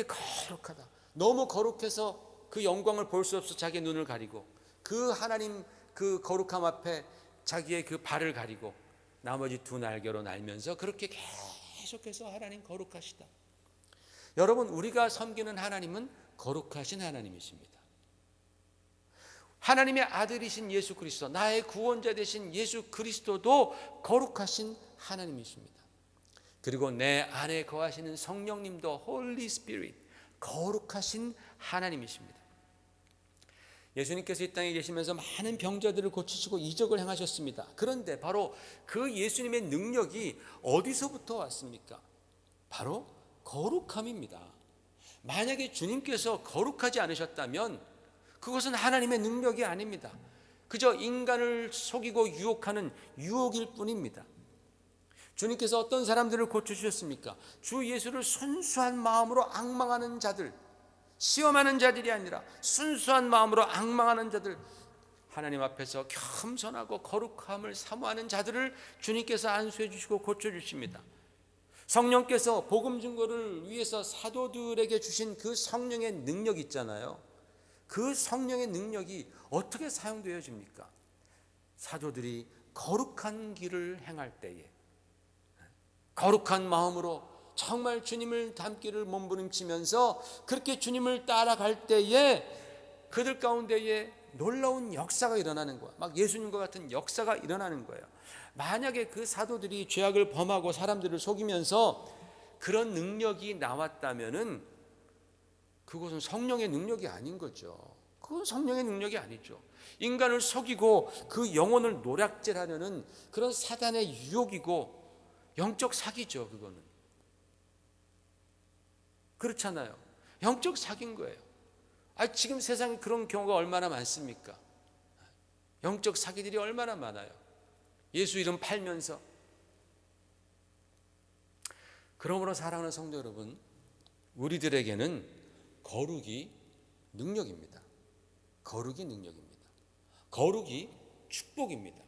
거룩하다. 너무 거룩해서 그 영광을 볼 수 없어 자기의 눈을 가리고 그 하나님 그 거룩함 앞에 자기의 그 발을 가리고 나머지 2날개로 날면서 그렇게 계속해서 하나님 거룩하시다. 여러분, 우리가 섬기는 하나님은 거룩하신 하나님이십니다. 하나님의 아들이신 예수 그리스도, 나의 구원자 되신 예수 그리스도도 거룩하신 하나님이십니다. 그리고 내 안에 거하시는 성령님도 Holy Spirit, 거룩하신 하나님이십니다. 예수님께서 이 땅에 계시면서 많은 병자들을 고치시고 이적을 행하셨습니다. 그런데 바로 그 예수님의 능력이 어디서부터 왔습니까? 바로 거룩함입니다. 만약에 주님께서 거룩하지 않으셨다면 그것은 하나님의 능력이 아닙니다. 그저 인간을 속이고 유혹하는 유혹일 뿐입니다. 주님께서 어떤 사람들을 고쳐주셨습니까? 주 예수를 순수한 마음으로 앙망하는 자들, 시험하는 자들이 아니라 순수한 마음으로 앙망하는 자들, 하나님 앞에서 겸손하고 거룩함을 사모하는 자들을 주님께서 안수해 주시고 고쳐주십니다. 성령께서 복음 증거를 위해서 사도들에게 주신 그 성령의 능력 있잖아요. 그 성령의 능력이 어떻게 사용되어집니까? 사도들이 거룩한 길을 행할 때에, 거룩한 마음으로 정말 주님을 닮기를 몸부림치면서 그렇게 주님을 따라갈 때에 그들 가운데에 놀라운 역사가 일어나는 거야. 막 예수님과 같은 역사가 일어나는 거예요. 만약에 그 사도들이 죄악을 범하고 사람들을 속이면서 그런 능력이 나왔다면은 그것은 성령의 능력이 아닌 거죠. 그건 성령의 능력이 아니죠. 인간을 속이고 그 영혼을 노략질하려는 그런 사단의 유혹이고 영적 사기죠. 그거는 그렇잖아요. 영적 사기인 거예요. 지금 세상에 그런 경우가 얼마나 많습니까? 영적 사기들이 얼마나 많아요. 예수 이름 팔면서. 그러므로 사랑하는 성도 여러분, 우리들에게는 거룩이 능력입니다. 거룩이 능력입니다. 거룩이 축복입니다.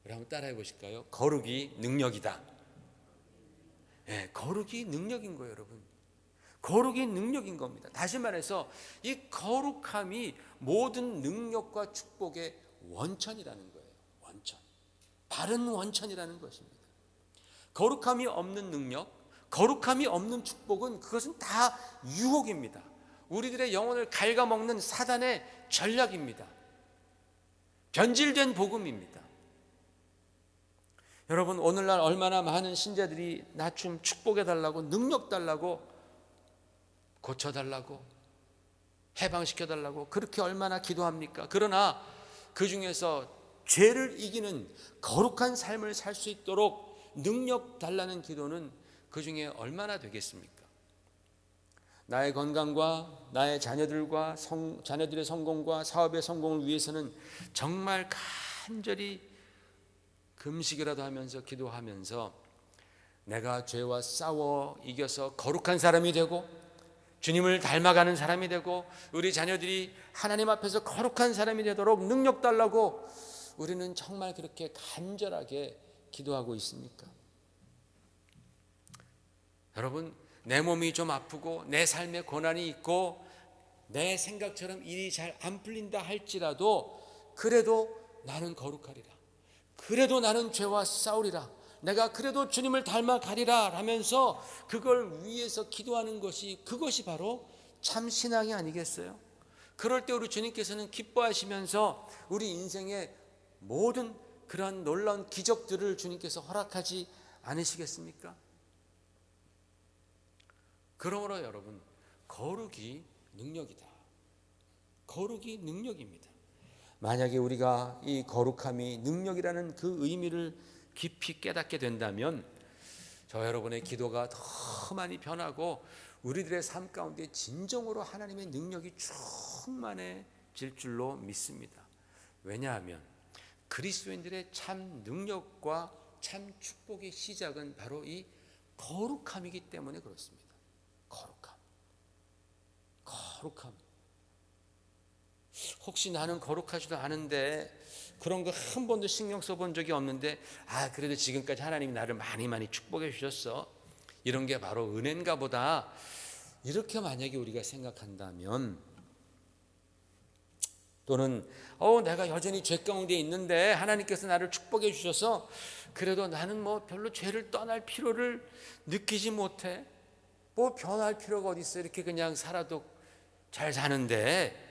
우리 한번 따라해 보실까요? 거룩이 능력이다. 네, 거룩이 능력인 거예요, 여러분. 거룩이 능력인 겁니다. 다시 말해서 이 거룩함이 모든 능력과 축복의 원천이라는 거예요. 원천. 바른 원천이라는 것입니다. 거룩함이 없는 능력, 거룩함이 없는 축복은 그것은 다 유혹입니다. 우리들의 영혼을 갉아먹는 사단의 전략입니다. 변질된 복음입니다. 여러분, 오늘날 얼마나 많은 신자들이 나 좀 축복해달라고, 능력 달라고, 고쳐달라고, 해방시켜달라고 그렇게 얼마나 기도합니까? 그러나 그 중에서 죄를 이기는 거룩한 삶을 살 수 있도록 능력 달라는 기도는 그 중에 얼마나 되겠습니까? 나의 건강과 나의 자녀들과 자녀들의 성공과 사업의 성공을 위해서는 정말 간절히 금식이라도 하면서 기도하면서 내가 죄와 싸워 이겨서 거룩한 사람이 되고 주님을 닮아가는 사람이 되고 우리 자녀들이 하나님 앞에서 거룩한 사람이 되도록 능력 달라고 우리는 정말 그렇게 간절하게 기도하고 있습니까? 여러분, 내 몸이 좀 아프고 내 삶에 고난이 있고 내 생각처럼 일이 잘 안 풀린다 할지라도 그래도 나는 거룩하리라. 그래도 나는 죄와 싸우리라. 내가 그래도 주님을 닮아가리라 하면서 그걸 위해서 기도하는 것이, 그것이 바로 참 신앙이 아니겠어요? 그럴 때 우리 주님께서는 기뻐하시면서 우리 인생의 모든 그런 놀라운 기적들을 주님께서 허락하지 않으시겠습니까? 그러므로 여러분, 거룩이 능력이다. 거룩이 능력입니다. 만약에 우리가 이 거룩함이 능력이라는 그 의미를 깊이 깨닫게 된다면 저 여러분의 기도가 더 많이 변하고 우리들의 삶 가운데 진정으로 하나님의 능력이 충만해질 줄로 믿습니다. 왜냐하면 그리스도인들의 참 능력과 참 축복의 시작은 바로 이 거룩함이기 때문에 그렇습니다. 거룩함. 혹시 나는 거룩하지도 않은데 그런 거 한 번도 신경 써본 적이 없는데 그래도 지금까지 하나님이 나를 많이 축복해 주셨어. 이런 게 바로 은혜인가 보다. 이렇게 만약에 우리가 생각한다면, 또는 내가 여전히 죄 가운데 있는데 하나님께서 나를 축복해 주셔서 그래도 나는 별로 죄를 떠날 필요를 느끼지 못해. 변할 필요가 어디 있어. 이렇게 그냥 살아도 잘 사는데,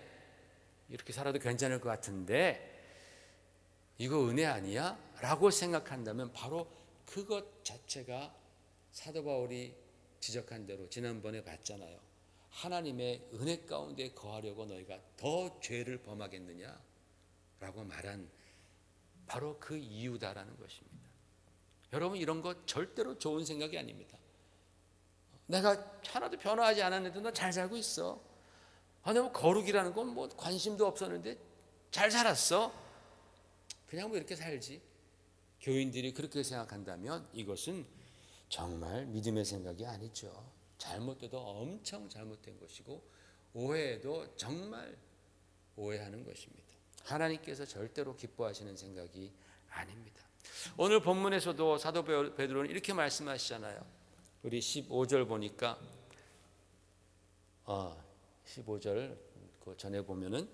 이렇게 살아도 괜찮을 것 같은데 이거 은혜 아니야? 라고 생각한다면 바로 그것 자체가 사도 바울이 지적한 대로 지난번에 봤잖아요. 하나님의 은혜 가운데 거하려고 너희가 더 죄를 범하겠느냐? 라고 말한 바로 그 이유다라는 것입니다. 여러분, 이런 거 절대로 좋은 생각이 아닙니다. 내가 하나도 변화하지 않았는데 너 잘 살고 있어. 너 거룩이라는 건 관심도 없었는데 잘 살았어. 그냥 이렇게 살지. 교인들이 그렇게 생각한다면 이것은 정말 믿음의 생각이 아니죠. 잘못돼도 엄청 잘못된 것이고 오해도 정말 오해하는 것입니다. 하나님께서 절대로 기뻐하시는 생각이 아닙니다. 오늘 본문에서도 사도 베드로는 이렇게 말씀하시잖아요. 우리 15절 보니까 15절 그 전에 보면은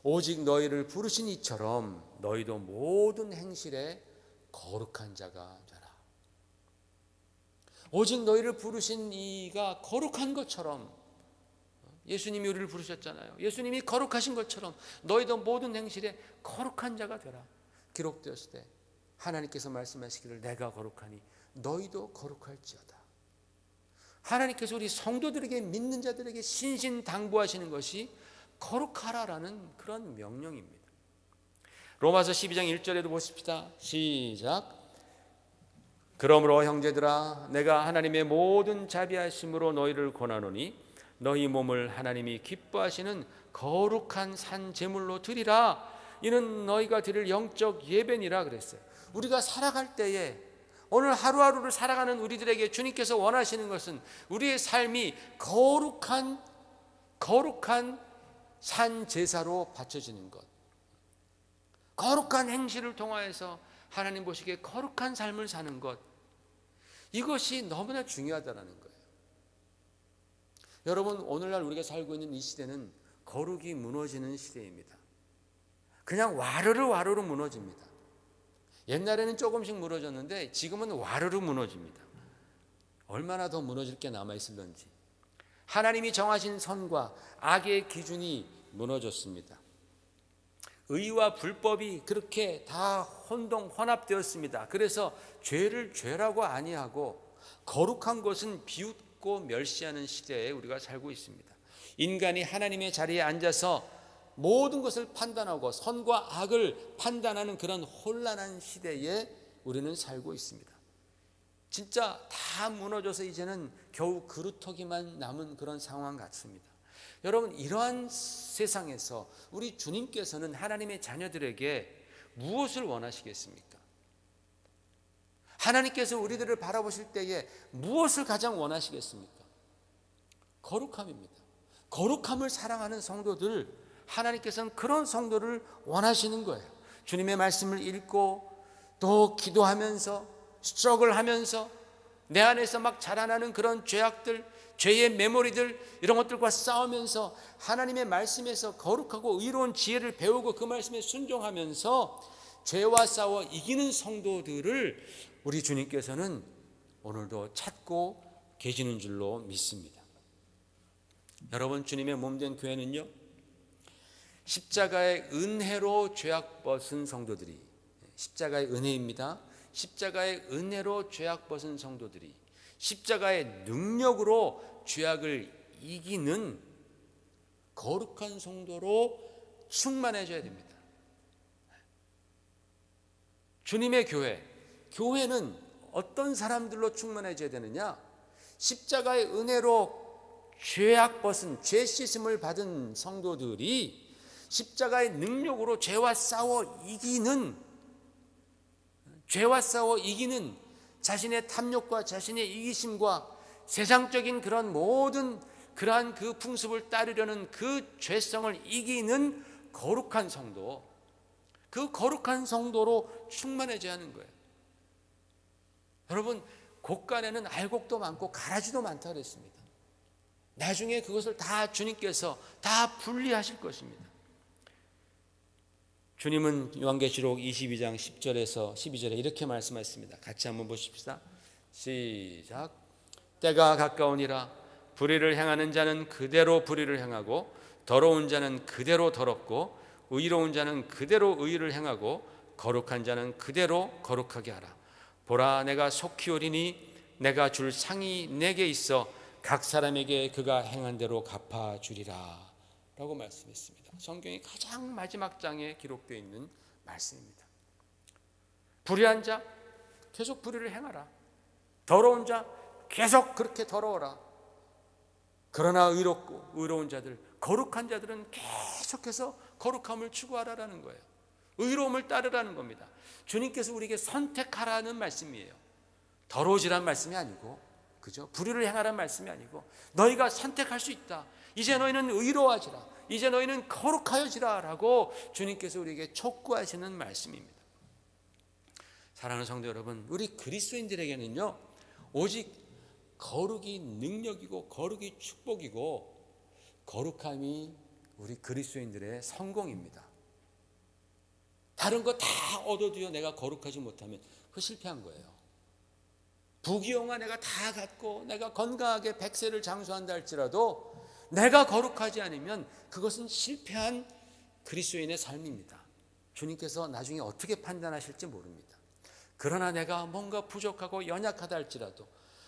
오직 너희를 부르신 이처럼 너희도 모든 행실에 거룩한 자가 되라. 오직 너희를 부르신 이가 거룩한 것처럼, 예수님이 우리를 부르셨잖아요. 예수님이 거룩하신 것처럼 너희도 모든 행실에 거룩한 자가 되라. 기록되었을 때 하나님께서 말씀하시기를 내가 거룩하니 너희도 거룩할지어다. 하나님께서 우리 성도들에게, 믿는 자들에게 신신당부하시는 것이 거룩하라라는 그런 명령입니다. 로마서 12장 1절에도 보십시다. 시작. 그러므로 형제들아 내가 하나님의 모든 자비하심으로 너희를 권하노니 너희 몸을 하나님이 기뻐하시는 거룩한 산 제물로 드리라. 이는 너희가 드릴 영적 예배니라 그랬어요. 우리가 살아갈 때에, 오늘 하루하루를 살아가는 우리들에게 주님께서 원하시는 것은 우리의 삶이 거룩한 산 제사로 바쳐지는 것, 거룩한 행실을 통하여서 하나님 보시기에 거룩한 삶을 사는 것, 이것이 너무나 중요하다는 거예요. 여러분, 오늘날 우리가 살고 있는 이 시대는 거룩이 무너지는 시대입니다. 그냥 와르르 무너집니다. 옛날에는 조금씩 무너졌는데 지금은 와르르 무너집니다. 얼마나 더 무너질 게 남아있을런지. 하나님이 정하신 선과 악의 기준이 무너졌습니다. 의와 불법이 그렇게 다 혼합되었습니다. 그래서 죄를 죄라고 아니하고 거룩한 것은 비웃고 멸시하는 시대에 우리가 살고 있습니다. 인간이 하나님의 자리에 앉아서 모든 것을 판단하고 선과 악을 판단하는 그런 혼란한 시대에 우리는 살고 있습니다. 진짜 다 무너져서 이제는 겨우 그루터기만 남은 그런 상황 같습니다. 여러분, 이러한 세상에서 우리 주님께서는 하나님의 자녀들에게 무엇을 원하시겠습니까? 하나님께서 우리들을 바라보실 때에 무엇을 가장 원하시겠습니까? 거룩함입니다. 거룩함을 사랑하는 성도들, 하나님께서는 그런 성도를 원하시는 거예요. 주님의 말씀을 읽고 또 기도하면서 스트러글 하면서 내 안에서 막 자라나는 그런 죄악들, 죄의 메모리들 이런 것들과 싸우면서 하나님의 말씀에서 거룩하고 의로운 지혜를 배우고 그 말씀에 순종하면서 죄와 싸워 이기는 성도들을 우리 주님께서는 오늘도 찾고 계시는 줄로 믿습니다. 여러분, 주님의 몸된 교회는요, 십자가의 은혜로 죄악 벗은 성도들이, 십자가의 은혜입니다. 십자가의 은혜로 죄악 벗은 성도들이 십자가의 능력으로 죄악을 이기는 거룩한 성도로 충만해져야 됩니다. 주님의 교회는 어떤 사람들로 충만해져야 되느냐? 십자가의 은혜로 죄악 벗은, 죄 씻음을 받은 성도들이 십자가의 능력으로 죄와 싸워 이기는 자신의 탐욕과 자신의 이기심과 세상적인 그런 모든 그러한 그 풍습을 따르려는 그 죄성을 이기는 거룩한 성도, 그 거룩한 성도로 충만해져야 하는 거예요. 여러분, 곳간에는 알곡도 많고 가라지도 많다 그랬습니다. 나중에 그것을 다 주님께서 다 분리하실 것입니다. 주님은 요한계시록 22장 10절에서 12절에 이렇게 말씀하셨습니다. 같이 한번 보십시다. 시작. 때가 가까우니라. 불의를 행하는 자는 그대로 불의를 행하고, 더러운 자는 그대로 더럽고, 의로운 자는 그대로 의를 행하고, 거룩한 자는 그대로 거룩하게 하라. 보라, 내가 속히 오리니 내가 줄 상이 내게 있어 각 사람에게 그가 행한 대로 갚아주리라 라고 말씀했습니다. 성경의 가장 마지막 장에 기록되어 있는 말씀입니다. 불의한 자 계속 불의를 행하라. 더러운 자 계속 그렇게 더러워라. 그러나 의로운 자들, 거룩한 자들은 계속해서 거룩함을 추구하라라는 거예요. 의로움을 따르라는 겁니다. 주님께서 우리에게 선택하라는 말씀이에요. 더러워지라는 말씀이 아니고, 그죠? 불의를 행하라는 말씀이 아니고, 너희가 선택할 수 있다. 이제 너희는 의로워지라. 이제 너희는 거룩하여지라 라고 주님께서 우리에게 촉구하시는 말씀입니다. 사랑하는 성도 여러분, 우리 그리스도인들에게는요, 오직 거룩이 능력이고 거룩이 축복이고 거룩함이 우리 그리스도인들의 성공입니다. 다른 거 다 얻어도요, 내가 거룩하지 못하면 그거 실패한 거예요. 부귀영화 내가 다 갖고 내가 건강하게 100세를 장수한다 할지라도 내가 거룩하지 않으면 그것은 실패한 그리스도인의 삶입니다. 주님께서 나중에 어떻게 판단하실지 모릅니다. 그러나 내가 뭔가 부족하고 연약하다 할지라도,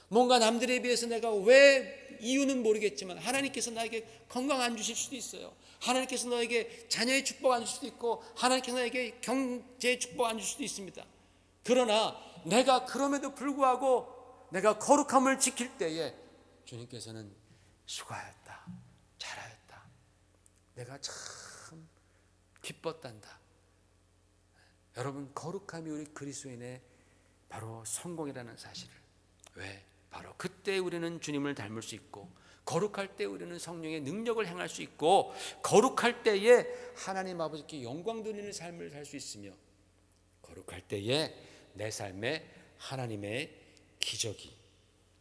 뭔가 남들에 비해서 내가 왜 이유는 모르겠지만 하나님께서 나에게 건강 안 주실 수도 있어요. 하나님께서 너에게 자녀의 축복 안 줄 수도 있고, 하나님께서 너에게 경제의 축복 안 줄 수도 있습니다. 그러나 내가 그럼에도 불구하고 내가 거룩함을 지킬 때에 주님께서는 수고하였다, 잘하였다, 내가 참 기뻤단다. 여러분, 거룩함이 우리 그리스도인의 바로 성공이라는 사실을, 왜? 바로 그때 우리는 주님을 닮을 수 있고, 거룩할 때 우리는 성령의 능력을 행할 수 있고, 거룩할 때에 하나님 아버지께 영광 돌리는 삶을 살 수 있으며, 거룩할 때에 내 삶에 하나님의 기적이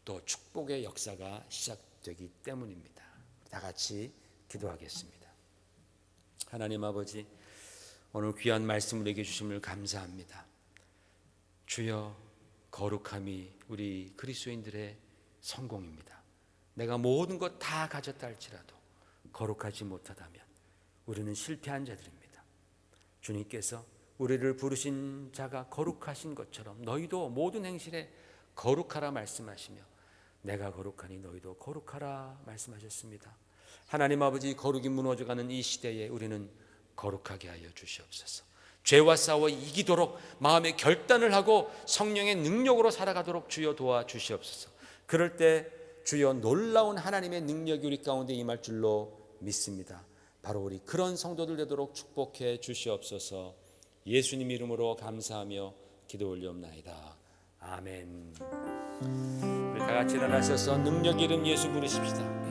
또 축복의 역사가 시작되기 때문입니다. 다 같이 기도하겠습니다. 하나님 아버지, 오늘 귀한 말씀을 우리에게 주심을 감사합니다. 주여, 거룩함이 우리 그리스도인들의 성공입니다. 내가 모든 것 다 가졌다 할지라도 거룩하지 못하다면 우리는 실패한 자들입니다. 주님께서 우리를 부르신 자가 거룩하신 것처럼 너희도 모든 행실에 거룩하라 말씀하시며, 내가 거룩하니 너희도 거룩하라 말씀하셨습니다. 하나님 아버지, 거룩이 무너져가는 이 시대에 우리는 거룩하게 하여 주시옵소서. 죄와 싸워 이기도록 마음의 결단을 하고 성령의 능력으로 살아가도록 주여 도와주시옵소서. 그럴 때 주여 놀라운 하나님의 능력이 우리 가운데 임할 줄로 믿습니다. 바로 우리 그런 성도들 되도록 축복해 주시옵소서. 예수님 이름으로 감사하며 기도 올리옵나이다. 아멘. 우리 다 같이 일어나셔서 능력 이름 예수 부르십시다.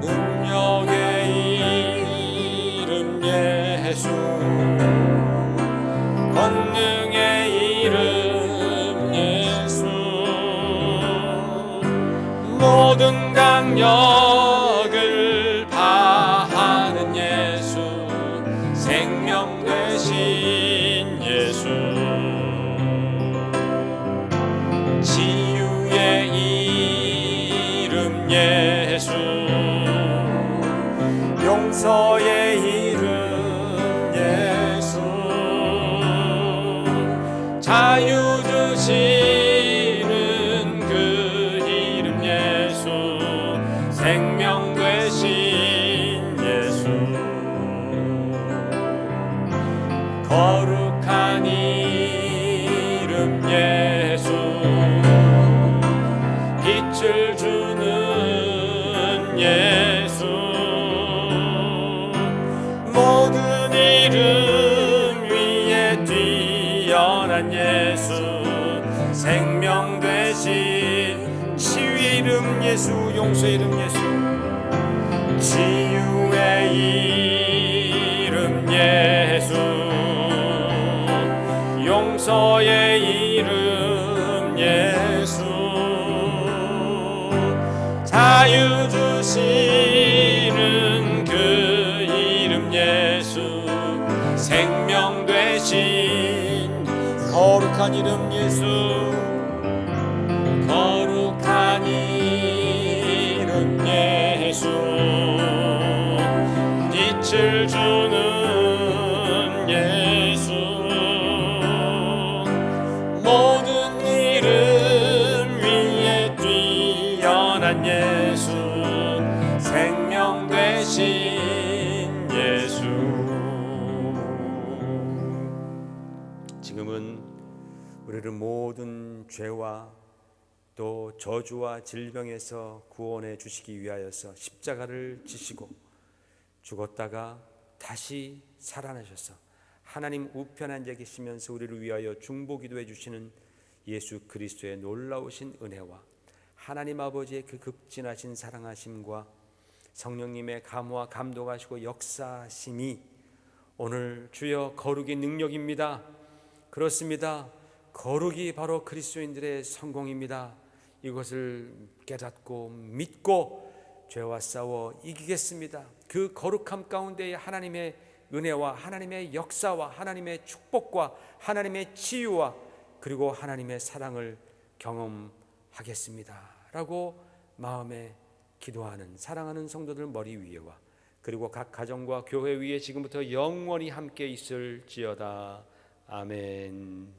능력의 이름 예수, 용서의 이름 예수, 자유 주시는 그 이름 예수, 생명 되신 예수, 거룩한 이름 예수, 빛을 주는 예수, 모든 이름 위에 뛰어난 예수, 생명 되신 치유의 이름 예수, 용서의 이름 예수, 치유의 이름 예수, 용서의 이름 예수, 자유 주시는 그 이름 예수, 생명 되신 거룩한 이름 예수, 거룩한 이름 예수, 빛을 주는 예수, 모든 이름 위에 뛰어난 예수, 생명 되신 예수. 지금은 우리를 모든 죄와 또 저주와 질병에서 구원해 주시기 위하여서 십자가를 지시고 죽었다가 다시 살아나셔서 하나님 우편에 앉아 계시면서 우리를 위하여 중보기도해 주시는 예수 그리스도의 놀라우신 은혜와 하나님 아버지의 그 극진하신 사랑하심과 성령님의 감화 감동하시고 역사하심이 오늘 주여 거룩의 능력입니다. 그렇습니다. 거룩이 바로 그리스도인들의 성공입니다. 이것을 깨닫고 믿고 죄와 싸워 이기겠습니다. 그 거룩함 가운데에 하나님의 은혜와 하나님의 역사와 하나님의 축복과 하나님의 치유와 그리고 하나님의 사랑을 경험하겠습니다 라고 마음에 기도하는 사랑하는 성도들 머리 위에와 그리고 각 가정과 교회 위에 지금부터 영원히 함께 있을지어다. 아멘.